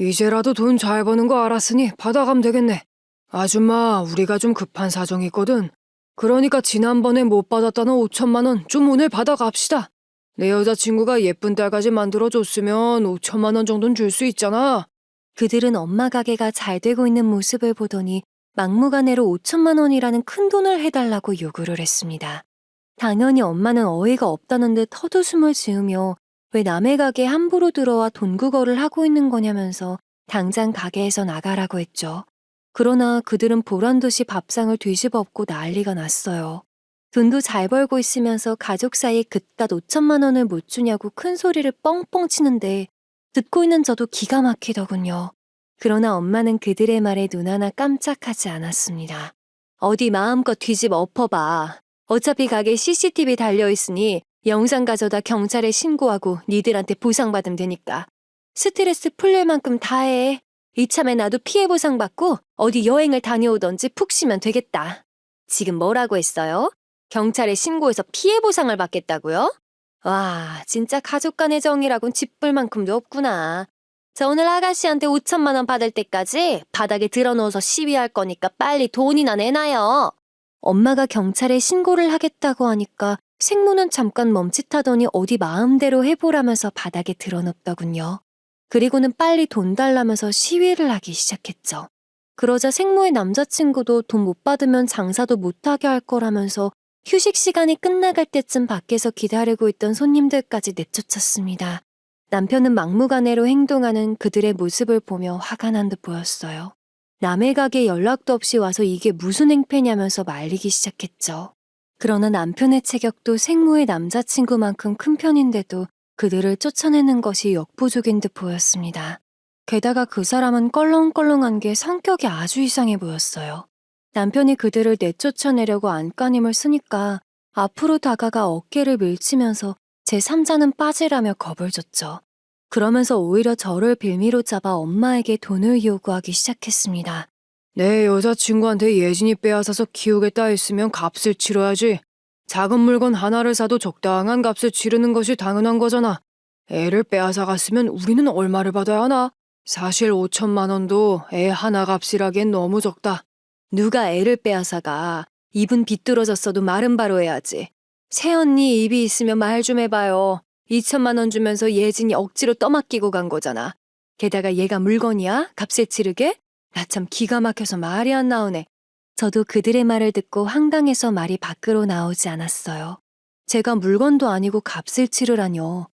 이제라도 돈 잘 버는 거 알았으니 받아가면 되겠네. 아줌마, 우리가 좀 급한 사정이 있거든. 그러니까 지난번에 못 받았다는 5천만 원 좀 오늘 받아갑시다. 내 여자친구가 예쁜 딸까지 만들어줬으면 5천만 원 정도는 줄 수 있잖아. 그들은 엄마 가게가 잘 되고 있는 모습을 보더니 막무가내로 5천만 원이라는 큰 돈을 해달라고 요구를 했습니다. 당연히 엄마는 어이가 없다는 듯 헛웃음을 지으며 왜 남의 가게에 함부로 들어와 돈 구걸을 하고 있는 거냐면서 당장 가게에서 나가라고 했죠. 그러나 그들은 보란듯이 밥상을 뒤집어엎고 난리가 났어요. 돈도 잘 벌고 있으면서 가족 사이에 그깟 5천만 원을 못 주냐고 큰 소리를 뻥뻥 치는데 듣고 있는 저도 기가 막히더군요. 그러나 엄마는 그들의 말에 눈 하나 깜짝하지 않았습니다. 어디 마음껏 뒤집어 엎어봐. 어차피 가게에 CCTV 달려있으니 영상 가져다 경찰에 신고하고 니들한테 보상받으면 되니까. 스트레스 풀릴 만큼 다 해. 이참에 나도 피해 보상 받고 어디 여행을 다녀오던지 푹 쉬면 되겠다. 지금 뭐라고 했어요? 경찰에 신고해서 피해 보상을 받겠다고요? 와, 진짜 가족 간의 정이라곤 짚을 만큼도 없구나. 저 오늘 아가씨한테 5천만 원 받을 때까지 바닥에 드러누워서 시위할 거니까 빨리 돈이나 내놔요. 엄마가 경찰에 신고를 하겠다고 하니까 생모는 잠깐 멈칫하더니 어디 마음대로 해보라면서 바닥에 드러눕더군요. 그리고는 빨리 돈 달라면서 시위를 하기 시작했죠. 그러자 생모의 남자친구도 돈 못 받으면 장사도 못하게 할 거라면서 휴식 시간이 끝나갈 때쯤 밖에서 기다리고 있던 손님들까지 내쫓았습니다. 남편은 막무가내로 행동하는 그들의 모습을 보며 화가 난 듯 보였어요. 남의 가게 연락도 없이 와서 이게 무슨 행패냐면서 말리기 시작했죠. 그러나 남편의 체격도 생모의 남자친구만큼 큰 편인데도 그들을 쫓아내는 것이 역부족인 듯 보였습니다. 게다가 그 사람은 껄렁껄렁한 게 성격이 아주 이상해 보였어요. 남편이 그들을 내쫓아내려고 안간힘을 쓰니까 앞으로 다가가 어깨를 밀치면서 제3자는 빠지라며 겁을 줬죠. 그러면서 오히려 저를 빌미로 잡아 엄마에게 돈을 요구하기 시작했습니다. 내 여자친구한테 예진이 빼앗아서 키우겠다 했으면 값을 치러야지. 작은 물건 하나를 사도 적당한 값을 치르는 것이 당연한 거잖아. 애를 빼앗아 갔으면 우리는 얼마를 받아야 하나? 사실 5천만 원도 애 하나 값이라기엔 너무 적다. 누가 애를 빼앗아가. 입은 비뚤어졌어도 말은 바로 해야지. 새언니 입이 있으면 말 좀 해봐요. 2천만 원 주면서 예진이 억지로 떠맡기고 간 거잖아. 게다가 얘가 물건이야? 값을 치르게? 나 참 기가 막혀서 말이 안 나오네. 저도 그들의 말을 듣고 황당해서 말이 밖으로 나오지 않았어요. 제가 물건도 아니고 값을 치르라뇨.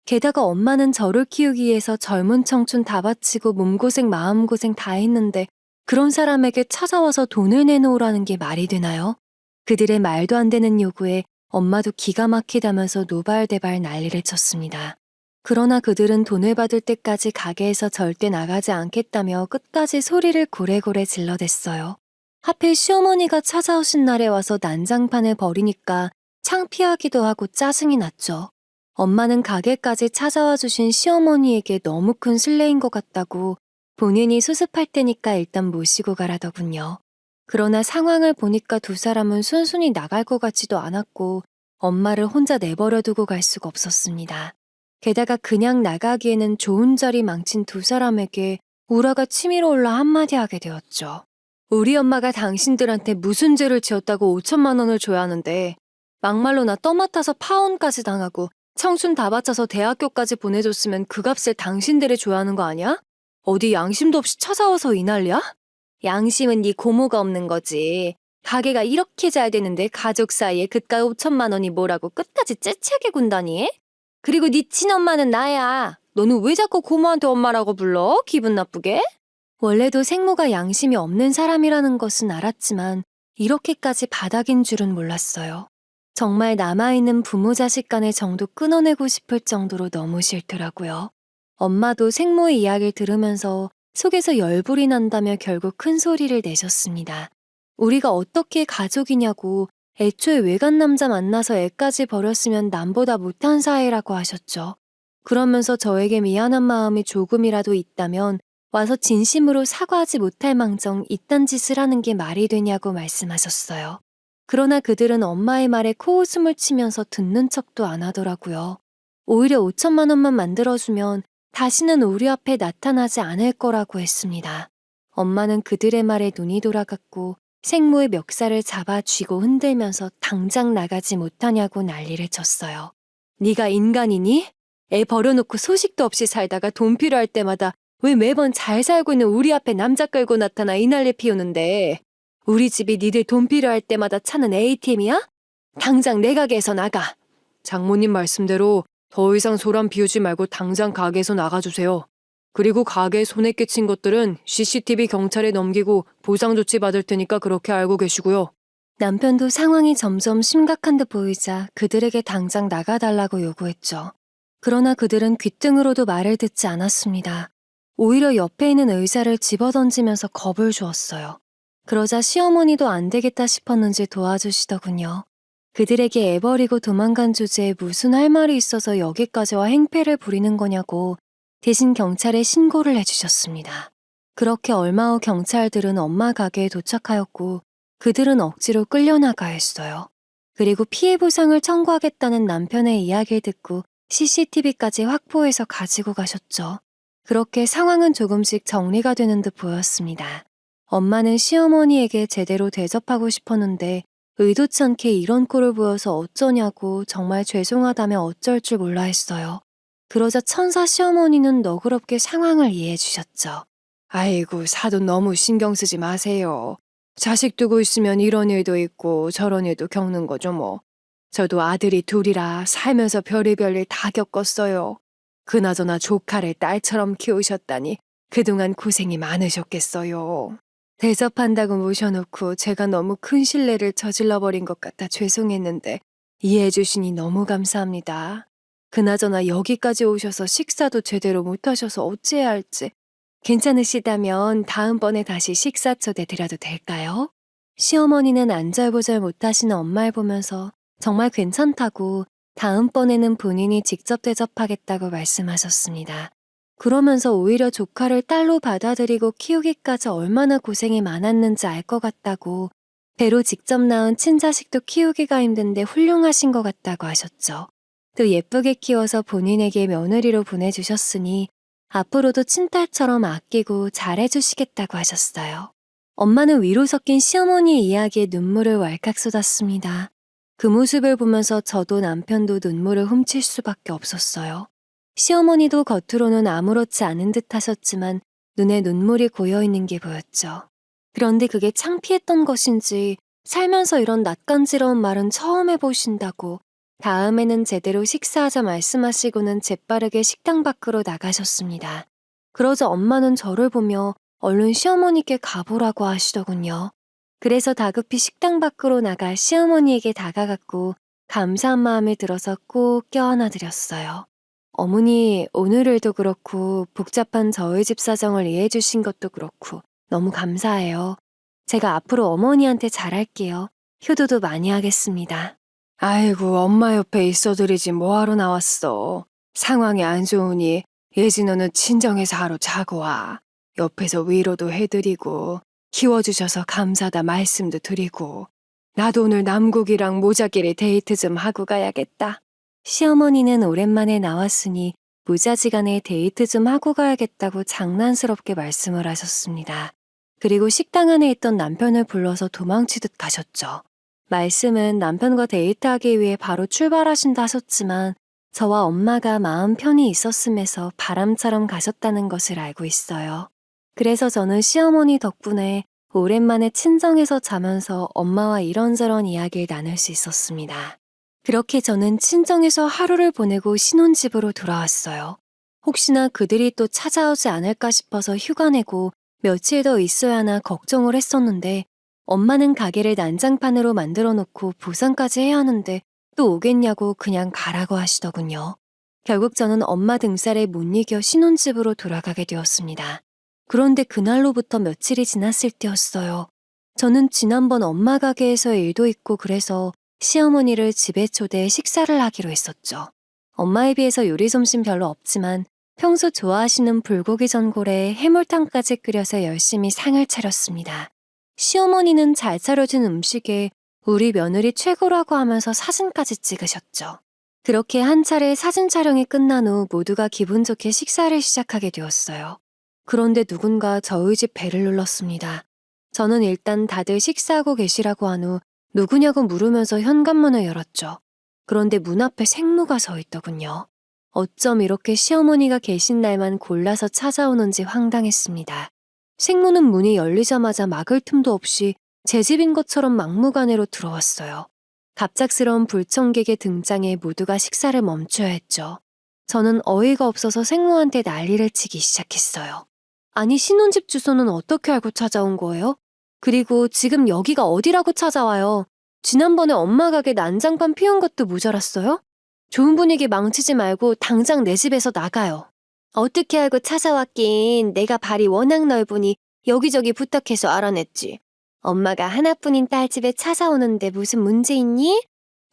게다가 엄마는 저를 키우기 위해서 젊은 청춘 다 바치고 몸고생 마음고생 다 했는데 그런 사람에게 찾아와서 돈을 내놓으라는 게 말이 되나요? 그들의 말도 안 되는 요구에 엄마도 기가 막히다면서 노발대발 난리를 쳤습니다. 그러나 그들은 돈을 받을 때까지 가게에서 절대 나가지 않겠다며 끝까지 소리를 고래고래 질러댔어요. 하필 시어머니가 찾아오신 날에 와서 난장판을 벌이니까 창피하기도 하고 짜증이 났죠. 엄마는 가게까지 찾아와 주신 시어머니에게 너무 큰 실례인 것 같다고 본인이 수습할 테니까 일단 모시고 가라더군요. 그러나 상황을 보니까 두 사람은 순순히 나갈 것 같지도 않았고 엄마를 혼자 내버려 두고 갈 수가 없었습니다. 게다가 그냥 나가기에는 좋은 자리 망친 두 사람에게 우라가 치밀어 올라 한마디 하게 되었죠. 우리 엄마가 당신들한테 무슨 죄를 지었다고 5천만 원을 줘야 하는데 막말로 나 떠맡아서 파혼까지 당하고 청춘 다 바쳐서 대학교까지 보내줬으면 그 값을 당신들이 줘야 하는 거 아니야? 어디 양심도 없이 찾아와서 이 난리야? 양심은 네 고모가 없는 거지. 가게가 이렇게 잘 되는데 가족 사이에 그깟 5천만 원이 뭐라고 끝까지 째째하게 군다니? 그리고 네 친엄마는 나야. 너는 왜 자꾸 고모한테 엄마라고 불러? 기분 나쁘게? 원래도 생모가 양심이 없는 사람이라는 것은 알았지만 이렇게까지 바닥인 줄은 몰랐어요. 정말 남아있는 부모 자식 간의 정도 끊어내고 싶을 정도로 너무 싫더라고요. 엄마도 생모의 이야기를 들으면서 속에서 열불이 난다며 결국 큰 소리를 내셨습니다. 우리가 어떻게 가족이냐고 애초에 외간 남자 만나서 애까지 버렸으면 남보다 못한 사이라고 하셨죠. 그러면서 저에게 미안한 마음이 조금이라도 있다면 와서 진심으로 사과하지 못할 망정 이딴 짓을 하는 게 말이 되냐고 말씀하셨어요. 그러나 그들은 엄마의 말에 코웃음을 치면서 듣는 척도 안 하더라고요. 오히려 5천만 원만 만들어주면 다시는 우리 앞에 나타나지 않을 거라고 했습니다. 엄마는 그들의 말에 눈이 돌아갔고 생모의 멱살을 잡아 쥐고 흔들면서 당장 나가지 못하냐고 난리를 쳤어요. 네가 인간이니? 애 버려놓고 소식도 없이 살다가 돈 필요할 때마다 왜 매번 잘 살고 있는 우리 앞에 남자 끌고 나타나 이 난리 피우는데? 우리 집이 니들 돈 필요할 때마다 차는 ATM이야? 당장 내 가게에서 나가. 장모님 말씀대로 더 이상 소란 피우지 말고 당장 가게에서 나가주세요. 그리고 가게에 손에 끼친 것들은 CCTV 경찰에 넘기고 보상 조치 받을 테니까 그렇게 알고 계시고요. 남편도 상황이 점점 심각한 듯 보이자 그들에게 당장 나가달라고 요구했죠. 그러나 그들은 귓등으로도 말을 듣지 않았습니다. 오히려 옆에 있는 의자를 집어던지면서 겁을 주었어요. 그러자 시어머니도 안 되겠다 싶었는지 도와주시더군요. 그들에게 애 버리고 도망간 주제에 무슨 할 말이 있어서 여기까지 와 행패를 부리는 거냐고 대신 경찰에 신고를 해주셨습니다. 그렇게 얼마 후 경찰들은 엄마 가게에 도착하였고 그들은 억지로 끌려나가 했어요. 그리고 피해 보상을 청구하겠다는 남편의 이야기를 듣고 CCTV까지 확보해서 가지고 가셨죠. 그렇게 상황은 조금씩 정리가 되는 듯 보였습니다. 엄마는 시어머니에게 제대로 대접하고 싶었는데 의도치 않게 이런 꼴을 보여서 어쩌냐고 정말 죄송하다며 어쩔 줄 몰라 했어요. 그러자 천사 시어머니는 너그럽게 상황을 이해해 주셨죠. 아이고, 사돈 너무 신경 쓰지 마세요. 자식 두고 있으면 이런 일도 있고 저런 일도 겪는 거죠 뭐. 저도 아들이 둘이라 살면서 별의별 일 다 겪었어요. 그나저나 조카를 딸처럼 키우셨다니 그동안 고생이 많으셨겠어요. 대접한다고 모셔놓고 제가 너무 큰 실례를 저질러버린 것 같아 죄송했는데 이해해 주시니 너무 감사합니다. 그나저나 여기까지 오셔서 식사도 제대로 못하셔서 어찌해야 할지 괜찮으시다면 다음번에 다시 식사 초대드려도 될까요? 시어머니는 안절부절 못하시는 엄마를 보면서 정말 괜찮다고 다음번에는 본인이 직접 대접하겠다고 말씀하셨습니다. 그러면서 오히려 조카를 딸로 받아들이고 키우기까지 얼마나 고생이 많았는지 알 것 같다고 배로 직접 낳은 친자식도 키우기가 힘든데 훌륭하신 것 같다고 하셨죠. 또 예쁘게 키워서 본인에게 며느리로 보내주셨으니 앞으로도 친딸처럼 아끼고 잘해주시겠다고 하셨어요. 엄마는 위로 섞인 시어머니의 이야기에 눈물을 왈칵 쏟았습니다. 그 모습을 보면서 저도 남편도 눈물을 훔칠 수밖에 없었어요. 시어머니도 겉으로는 아무렇지 않은 듯 하셨지만 눈에 눈물이 고여있는 게 보였죠. 그런데 그게 창피했던 것인지 살면서 이런 낯간지러운 말은 처음 해보신다고 다음에는 제대로 식사하자 말씀하시고는 재빠르게 식당 밖으로 나가셨습니다. 그러자 엄마는 저를 보며 얼른 시어머니께 가보라고 하시더군요. 그래서 다급히 식당 밖으로 나가 시어머니에게 다가갔고 감사한 마음이 들어서 꼭 껴안아 드렸어요. 어머니, 오늘 일도 그렇고 복잡한 저희 집 사정을 이해해 주신 것도 그렇고 너무 감사해요. 제가 앞으로 어머니한테 잘할게요. 효도도 많이 하겠습니다. 아이고, 엄마 옆에 있어드리지 뭐하러 나왔어. 상황이 안 좋으니 예지 너는 친정에서 하루 자고 와. 옆에서 위로도 해드리고 키워주셔서 감사하다 말씀도 드리고 나도 오늘 남국이랑 모자끼리 데이트 좀 하고 가야겠다. 시어머니는 오랜만에 나왔으니 무자지간에 데이트 좀 하고 가야겠다고 장난스럽게 말씀을 하셨습니다. 그리고 식당 안에 있던 남편을 불러서 도망치듯 가셨죠. 말씀은 남편과 데이트하기 위해 바로 출발하신다 하셨지만 저와 엄마가 마음 편히 있었음에서 바람처럼 가셨다는 것을 알고 있어요. 그래서 저는 시어머니 덕분에 오랜만에 친정에서 자면서 엄마와 이런저런 이야기를 나눌 수 있었습니다. 그렇게 저는 친정에서 하루를 보내고 신혼집으로 돌아왔어요. 혹시나 그들이 또 찾아오지 않을까 싶어서 휴가 내고 며칠 더 있어야 하나 걱정을 했었는데 엄마는 가게를 난장판으로 만들어 놓고 보상까지 해야 하는데 또 오겠냐고 그냥 가라고 하시더군요. 결국 저는 엄마 등살에 못 이겨 신혼집으로 돌아가게 되었습니다. 그런데 그날로부터 며칠이 지났을 때였어요. 저는 지난번 엄마 가게에서의 일도 있고 그래서 시어머니를 집에 초대해 식사를 하기로 했었죠. 엄마에 비해서 요리 솜씨는 별로 없지만 평소 좋아하시는 불고기 전골에 해물탕까지 끓여서 열심히 상을 차렸습니다. 시어머니는 잘 차려진 음식에 우리 며느리 최고라고 하면서 사진까지 찍으셨죠. 그렇게 한 차례 사진 촬영이 끝난 후 모두가 기분 좋게 식사를 시작하게 되었어요. 그런데 누군가 저희 집 벨을 눌렀습니다. 저는 일단 다들 식사하고 계시라고 한 후 누구냐고 물으면서 현관문을 열었죠. 그런데 문 앞에 생모가 서 있더군요. 어쩜 이렇게 시어머니가 계신 날만 골라서 찾아오는지 황당했습니다. 생모는 문이 열리자마자 막을 틈도 없이 제 집인 것처럼 막무가내로 들어왔어요. 갑작스러운 불청객의 등장에 모두가 식사를 멈춰야 했죠. 저는 어이가 없어서 생모한테 난리를 치기 시작했어요. 아니, 신혼집 주소는 어떻게 알고 찾아온 거예요? 그리고 지금 여기가 어디라고 찾아와요? 지난번에 엄마 가게 난장판 피운 것도 모자랐어요? 좋은 분위기 망치지 말고 당장 내 집에서 나가요. 어떻게 알고 찾아왔긴 내가 발이 워낙 넓으니 여기저기 부탁해서 알아냈지. 엄마가 하나뿐인 딸 집에 찾아오는데 무슨 문제 있니?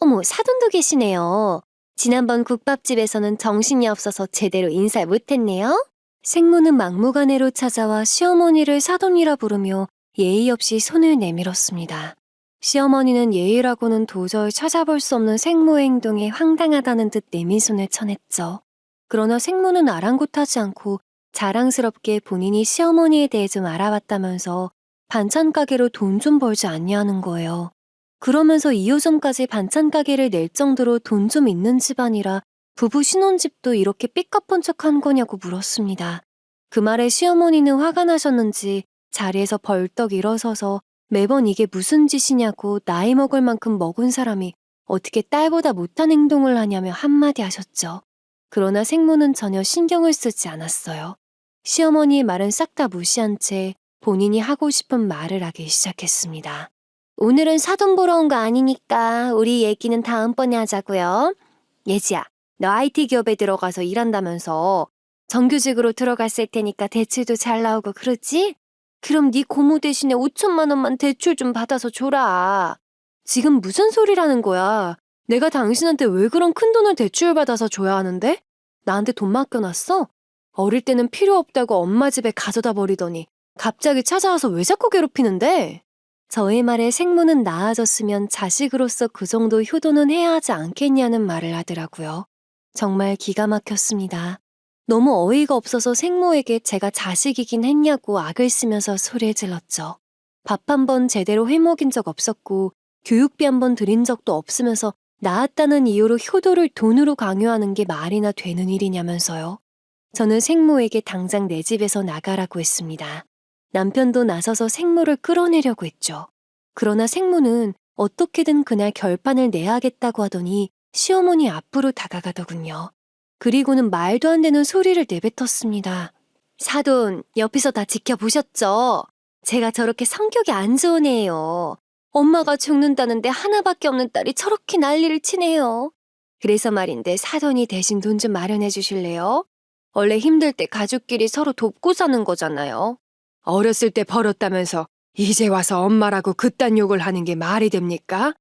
어머, 사돈도 계시네요. 지난번 국밥집에서는 정신이 없어서 제대로 인사 못했네요. 생모는 막무가내로 찾아와 시어머니를 사돈이라 부르며 예의 없이 손을 내밀었습니다. 시어머니는 예의라고는 도저히 찾아볼 수 없는 생모의 행동에 황당하다는 듯 내민손을 쳐냈죠. 그러나 생모는 아랑곳하지 않고 자랑스럽게 본인이 시어머니에 대해 좀 알아봤다면서 반찬 가게로 돈 좀 벌지 않냐는 거예요. 그러면서 2호점까지 반찬 가게를 낼 정도로 돈 좀 있는 집안이라 부부 신혼집도 이렇게 삐까뻔쩍한 거냐고 물었습니다. 그 말에 시어머니는 화가 나셨는지 자리에서 벌떡 일어서서 매번 이게 무슨 짓이냐고 나이 먹을 만큼 먹은 사람이 어떻게 딸보다 못한 행동을 하냐며 한마디 하셨죠. 그러나 생모는 전혀 신경을 쓰지 않았어요. 시어머니의 말은 싹 다 무시한 채 본인이 하고 싶은 말을 하기 시작했습니다. 오늘은 사돈 보러 온 거 아니니까 우리 얘기는 다음번에 하자고요. 예지야, 너 IT 기업에 들어가서 일한다면서 정규직으로 들어갔을 테니까 대출도 잘 나오고 그러지? 그럼 네 고모 대신에 5천만 원만 대출 좀 받아서 줘라. 지금 무슨 소리라는 거야? 내가 당신한테 왜 그런 큰 돈을 대출받아서 줘야 하는데? 나한테 돈 맡겨놨어? 어릴 때는 필요 없다고 엄마 집에 가져다 버리더니 갑자기 찾아와서 왜 자꾸 괴롭히는데? 저의 말에 생모는 나아졌으면 자식으로서 그 정도 효도는 해야 하지 않겠냐는 말을 하더라고요. 정말 기가 막혔습니다. 너무 어이가 없어서 생모에게 제가 자식이긴 했냐고 악을 쓰면서 소리를 질렀죠. 밥 한 번 제대로 해먹인 적 없었고 교육비 한 번 드린 적도 없으면서 낳았다는 이유로 효도를 돈으로 강요하는 게 말이나 되는 일이냐면서요. 저는 생모에게 당장 내 집에서 나가라고 했습니다. 남편도 나서서 생모를 끌어내려고 했죠. 그러나 생모는 어떻게든 그날 결판을 내야겠다고 하더니 시어머니 앞으로 다가가더군요. 그리고는 말도 안 되는 소리를 내뱉었습니다. 사돈, 옆에서 다 지켜보셨죠? 제가 저렇게 성격이 안 좋은 애예요. 엄마가 죽는다는데 하나밖에 없는 딸이 저렇게 난리를 치네요. 그래서 말인데 사돈이 대신 돈 좀 마련해 주실래요? 원래 힘들 때 가족끼리 서로 돕고 사는 거잖아요. 어렸을 때 벌었다면서 이제 와서 엄마라고 그딴 욕을 하는 게 말이 됩니까?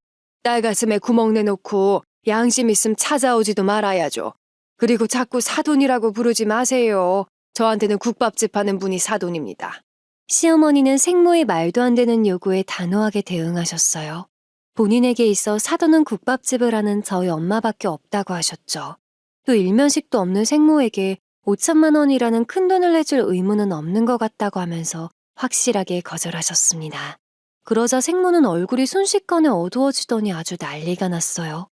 딸 가슴에 구멍 내놓고 양심 있음 찾아오지도 말아야죠. 그리고 자꾸 사돈이라고 부르지 마세요. 저한테는 국밥집 하는 분이 사돈입니다. 시어머니는 생모의 말도 안 되는 요구에 단호하게 대응하셨어요. 본인에게 있어 사돈은 국밥집을 하는 저희 엄마밖에 없다고 하셨죠. 또 일면식도 없는 생모에게 5천만 원이라는 큰돈을 내줄 의무는 없는 것 같다고 하면서 확실하게 거절하셨습니다. 그러자 생모는 얼굴이 순식간에 어두워지더니 아주 난리가 났어요.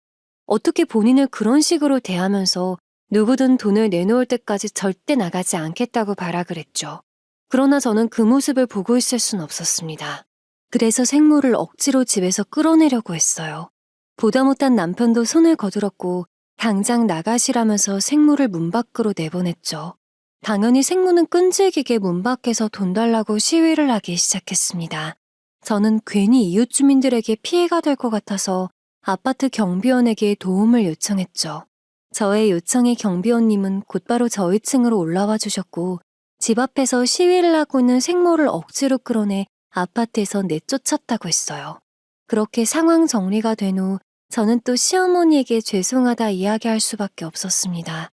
어떻게 본인을 그런 식으로 대하면서 누구든 돈을 내놓을 때까지 절대 나가지 않겠다고 발악을 했죠. 그러나 저는 그 모습을 보고 있을 순 없었습니다. 그래서 생모를 억지로 집에서 끌어내려고 했어요. 보다 못한 남편도 손을 거들었고 당장 나가시라면서 생모를 문 밖으로 내보냈죠. 당연히 생모는 끈질기게 문 밖에서 돈 달라고 시위를 하기 시작했습니다. 저는 괜히 이웃 주민들에게 피해가 될 것 같아서 아파트 경비원에게 도움을 요청했죠. 저의 요청에 경비원님은 곧바로 저희 층으로 올라와 주셨고 집 앞에서 시위를 하고 있는 생모를 억지로 끌어내 아파트에서 내쫓았다고 했어요. 그렇게 상황 정리가 된 후 저는 또 시어머니에게 죄송하다 이야기할 수밖에 없었습니다.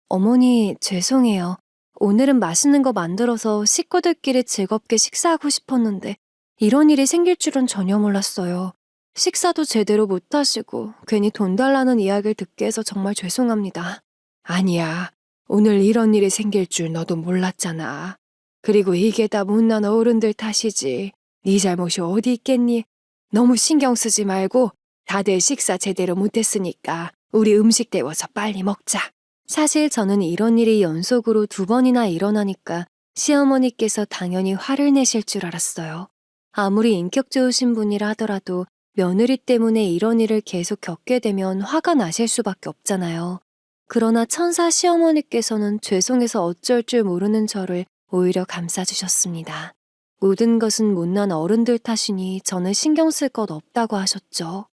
어머니, 죄송해요. 오늘은 맛있는 거 만들어서 식구들끼리 즐겁게 식사하고 싶었는데 이런 일이 생길 줄은 전혀 몰랐어요. 식사도 제대로 못 하시고 괜히 돈 달라는 이야기를 듣게 해서 정말 죄송합니다. 아니야. 오늘 이런 일이 생길 줄 너도 몰랐잖아. 그리고 이게 다 못난 어른들 탓이지. 네 잘못이 어디 있겠니? 너무 신경 쓰지 말고 다들 식사 제대로 못했으니까 우리 음식 데워서 빨리 먹자. 사실 저는 이런 일이 연속으로 2번이나 일어나니까 시어머니께서 당연히 화를 내실 줄 알았어요. 아무리 인격 좋으신 분이라 하더라도 며느리 때문에 이런 일을 계속 겪게 되면 화가 나실 수밖에 없잖아요. 그러나 천사 시어머니께서는 죄송해서 어쩔 줄 모르는 저를 오히려 감싸주셨습니다. 모든 것은 못난 어른들 탓이니 저는 신경 쓸 것 없다고 하셨죠.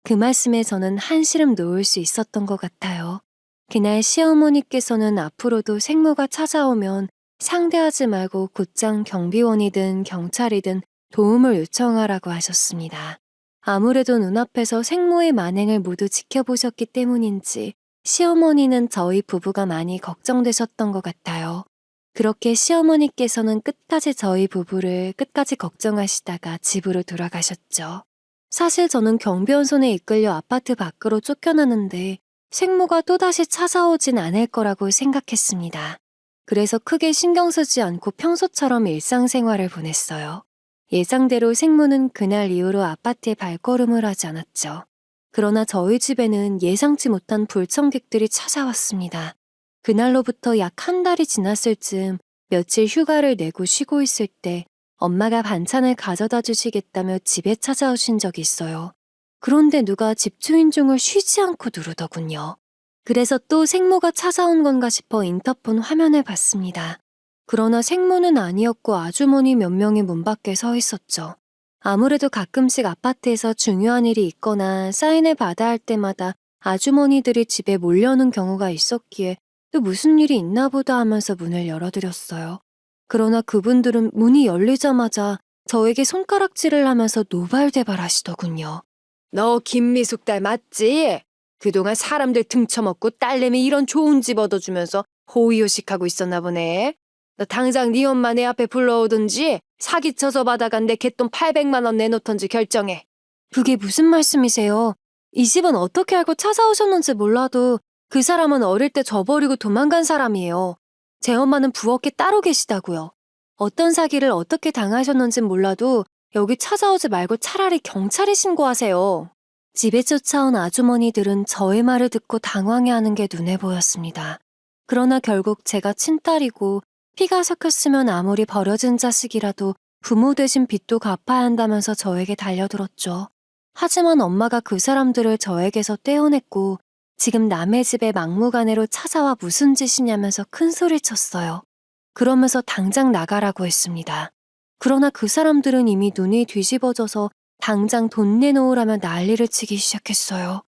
그 말씀에 저는 한시름 놓을 수 있었던 것 같아요. 그날 시어머니께서는 앞으로도 생모가 찾아오면 상대하지 말고 곧장 경비원이든 경찰이든 도움을 요청하라고 하셨습니다. 아무래도 눈앞에서 생모의 만행을 모두 지켜보셨기 때문인지 시어머니는 저희 부부가 많이 걱정되셨던 것 같아요. 그렇게 시어머니께서는 끝까지 저희 부부를 끝까지 걱정하시다가 집으로 돌아가셨죠. 사실 저는 경비원 손에 이끌려 아파트 밖으로 쫓겨나는데 생모가 또다시 찾아오진 않을 거라고 생각했습니다. 그래서 크게 신경 쓰지 않고 평소처럼 일상생활을 보냈어요. 예상대로 생모는 그날 이후로 아파트에 발걸음을 하지 않았죠. 그러나 저희 집에는 예상치 못한 불청객들이 찾아왔습니다. 그날로부터 약 한 달이 지났을 즈음 며칠 휴가를 내고 쉬고 있을 때 엄마가 반찬을 가져다 주시겠다며 집에 찾아오신 적이 있어요. 그런데 누가 집주인중을 쉬지 않고 누르더군요. 그래서 또 생모가 찾아온 건가 싶어 인터폰 화면을 봤습니다. 그러나 생모는 아니었고 아주머니 몇 명이 문 밖에 서 있었죠. 아무래도 가끔씩 아파트에서 중요한 일이 있거나 사인을 받아야 할 때마다 아주머니들이 집에 몰려오는 경우가 있었기에 또 무슨 일이 있나 보다 하면서 문을 열어드렸어요. 그러나 그분들은 문이 열리자마자 저에게 손가락질을 하면서 노발대발 하시더군요. 너 김미숙 딸 맞지? 그동안 사람들 등쳐먹고 딸내미 이런 좋은 집 얻어주면서 호의호식하고 있었나 보네. 너 당장 네 엄마 내 앞에 불러오든지 사기쳐서 받아간 내 갯돈 800만 원 내놓던지 결정해. 그게 무슨 말씀이세요? 이 집은 어떻게 알고 찾아오셨는지 몰라도 그 사람은 어릴 때 저버리고 도망간 사람이에요. 제 엄마는 부엌에 따로 계시다고요. 어떤 사기를 어떻게 당하셨는진 몰라도 여기 찾아오지 말고 차라리 경찰에 신고하세요. 집에 쫓아온 아주머니들은 저의 말을 듣고 당황해하는 게 눈에 보였습니다. 그러나 결국 제가 친딸이고 피가 섞였으면 아무리 버려진 자식이라도 부모 대신 빚도 갚아야 한다면서 저에게 달려들었죠. 하지만 엄마가 그 사람들을 저에게서 떼어냈고 지금 남의 집에 막무가내로 찾아와 무슨 짓이냐면서 큰 소리를 쳤어요. 그러면서 당장 나가라고 했습니다. 그러나 그 사람들은 이미 눈이 뒤집어져서 당장 돈 내놓으라며 난리를 치기 시작했어요.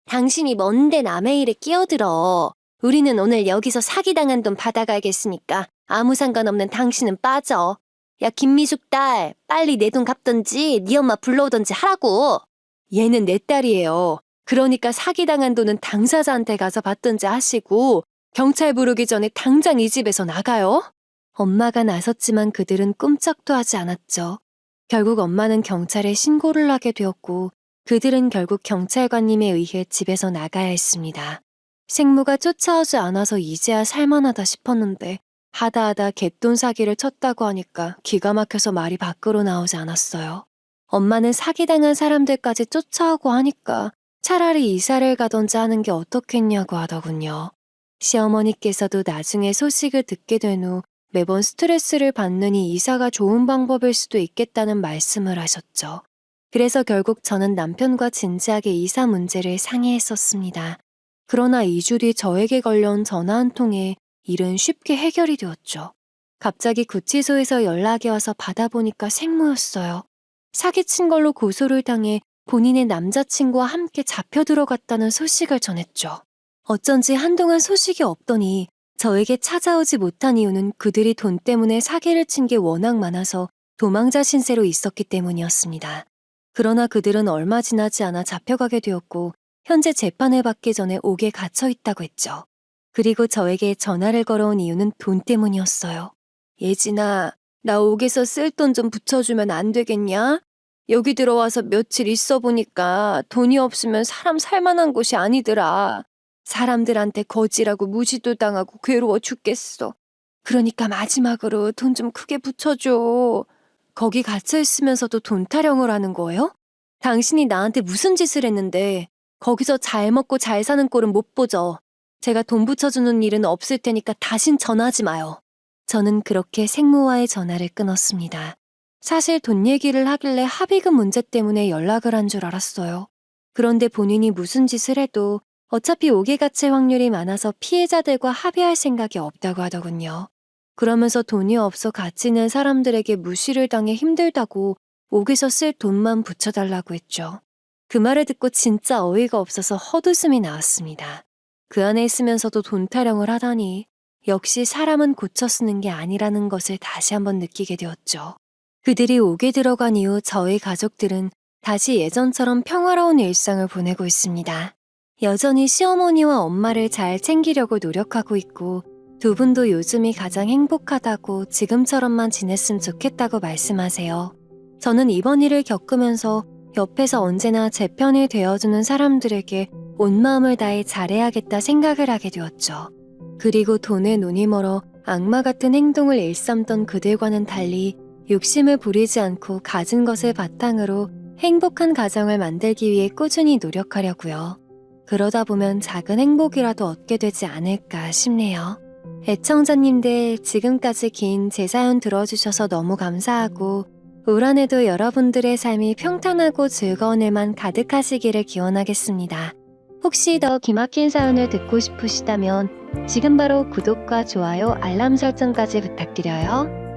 당신이 뭔데 남의 일에 끼어들어. 우리는 오늘 여기서 사기당한 돈 받아가겠으니까 아무 상관없는 당신은 빠져. 야, 김미숙 딸, 빨리 내 돈 갚던지 네 엄마 불러오던지 하라고. 얘는 내 딸이에요. 그러니까 사기당한 돈은 당사자한테 가서 받던지 하시고 경찰 부르기 전에 당장 이 집에서 나가요. 엄마가 나섰지만 그들은 꼼짝도 하지 않았죠. 결국 엄마는 경찰에 신고를 하게 되었고 그들은 결국 경찰관님에 의해 집에서 나가야 했습니다. 생모가 쫓아오지 않아서 이제야 살만하다 싶었는데 하다하다 갯돈 사기를 쳤다고 하니까 기가 막혀서 말이 밖으로 나오지 않았어요. 엄마는 사기당한 사람들까지 쫓아오고 하니까 차라리 이사를 가던지 하는 게 어떻겠냐고 하더군요. 시어머니께서도 나중에 소식을 듣게 된 후 매번 스트레스를 받느니 이사가 좋은 방법일 수도 있겠다는 말씀을 하셨죠. 그래서 결국 저는 남편과 진지하게 이사 문제를 상의했었습니다. 그러나 2주 뒤 저에게 걸려온 전화 한 통에 일은 쉽게 해결이 되었죠. 갑자기 구치소에서 연락이 와서 받아보니까 생모였어요. 사기친 걸로 고소를 당해 본인의 남자친구와 함께 잡혀 들어갔다는 소식을 전했죠. 어쩐지 한동안 소식이 없더니 저에게 찾아오지 못한 이유는 그들이 돈 때문에 사기를 친 게 워낙 많아서 도망자 신세로 있었기 때문이었습니다. 그러나 그들은 얼마 지나지 않아 잡혀가게 되었고 현재 재판을 받기 전에 옥에 갇혀 있다고 했죠. 그리고 저에게 전화를 걸어온 이유는 돈 때문이었어요. 예진아, 나 옥에서 쓸 돈 좀 붙여주면 안 되겠냐? 여기 들어와서 며칠 있어 보니까 돈이 없으면 사람 살만한 곳이 아니더라. 사람들한테 거지라고 무시도 당하고 괴로워 죽겠어. 그러니까 마지막으로 돈 좀 크게 붙여줘. 거기 갇혀 있으면서도 돈 타령을 하는 거예요? 당신이 나한테 무슨 짓을 했는데 거기서 잘 먹고 잘 사는 꼴은 못 보죠. 제가 돈 붙여주는 일은 없을 테니까 다신 전화하지 마요. 저는 그렇게 생모와의 전화를 끊었습니다. 사실 돈 얘기를 하길래 합의금 문제 때문에 연락을 한 줄 알았어요. 그런데 본인이 무슨 짓을 해도 어차피 옥에 갇힐 확률이 많아서 피해자들과 합의할 생각이 없다고 하더군요. 그러면서 돈이 없어 갇히는 사람들에게 무시를 당해 힘들다고 옥에서 쓸 돈만 붙여달라고 했죠. 그 말을 듣고 진짜 어이가 없어서 헛웃음이 나왔습니다. 그 안에 있으면서도 돈 타령을 하다니 역시 사람은 고쳐 쓰는 게 아니라는 것을 다시 한번 느끼게 되었죠. 그들이 옥에 들어간 이후 저희 가족들은 다시 예전처럼 평화로운 일상을 보내고 있습니다. 여전히 시어머니와 엄마를 잘 챙기려고 노력하고 있고 두 분도 요즘이 가장 행복하다고 지금처럼만 지냈으면 좋겠다고 말씀하세요. 저는 이번 일을 겪으면서 옆에서 언제나 제 편이 되어주는 사람들에게 온 마음을 다해 잘해야겠다 생각을 하게 되었죠. 그리고 돈에 눈이 멀어 악마 같은 행동을 일삼던 그들과는 달리 욕심을 부리지 않고 가진 것을 바탕으로 행복한 가정을 만들기 위해 꾸준히 노력하려고요. 그러다 보면 작은 행복이라도 얻게 되지 않을까 싶네요. 애청자님들 지금까지 긴 제 사연 들어주셔서 너무 감사하고 올 한해도 여러분들의 삶이 평탄하고 즐거운 일만 가득하시기를 기원하겠습니다. 혹시 더 기막힌 사연을 듣고 싶으시다면 지금 바로 구독과 좋아요, 알람 설정까지 부탁드려요.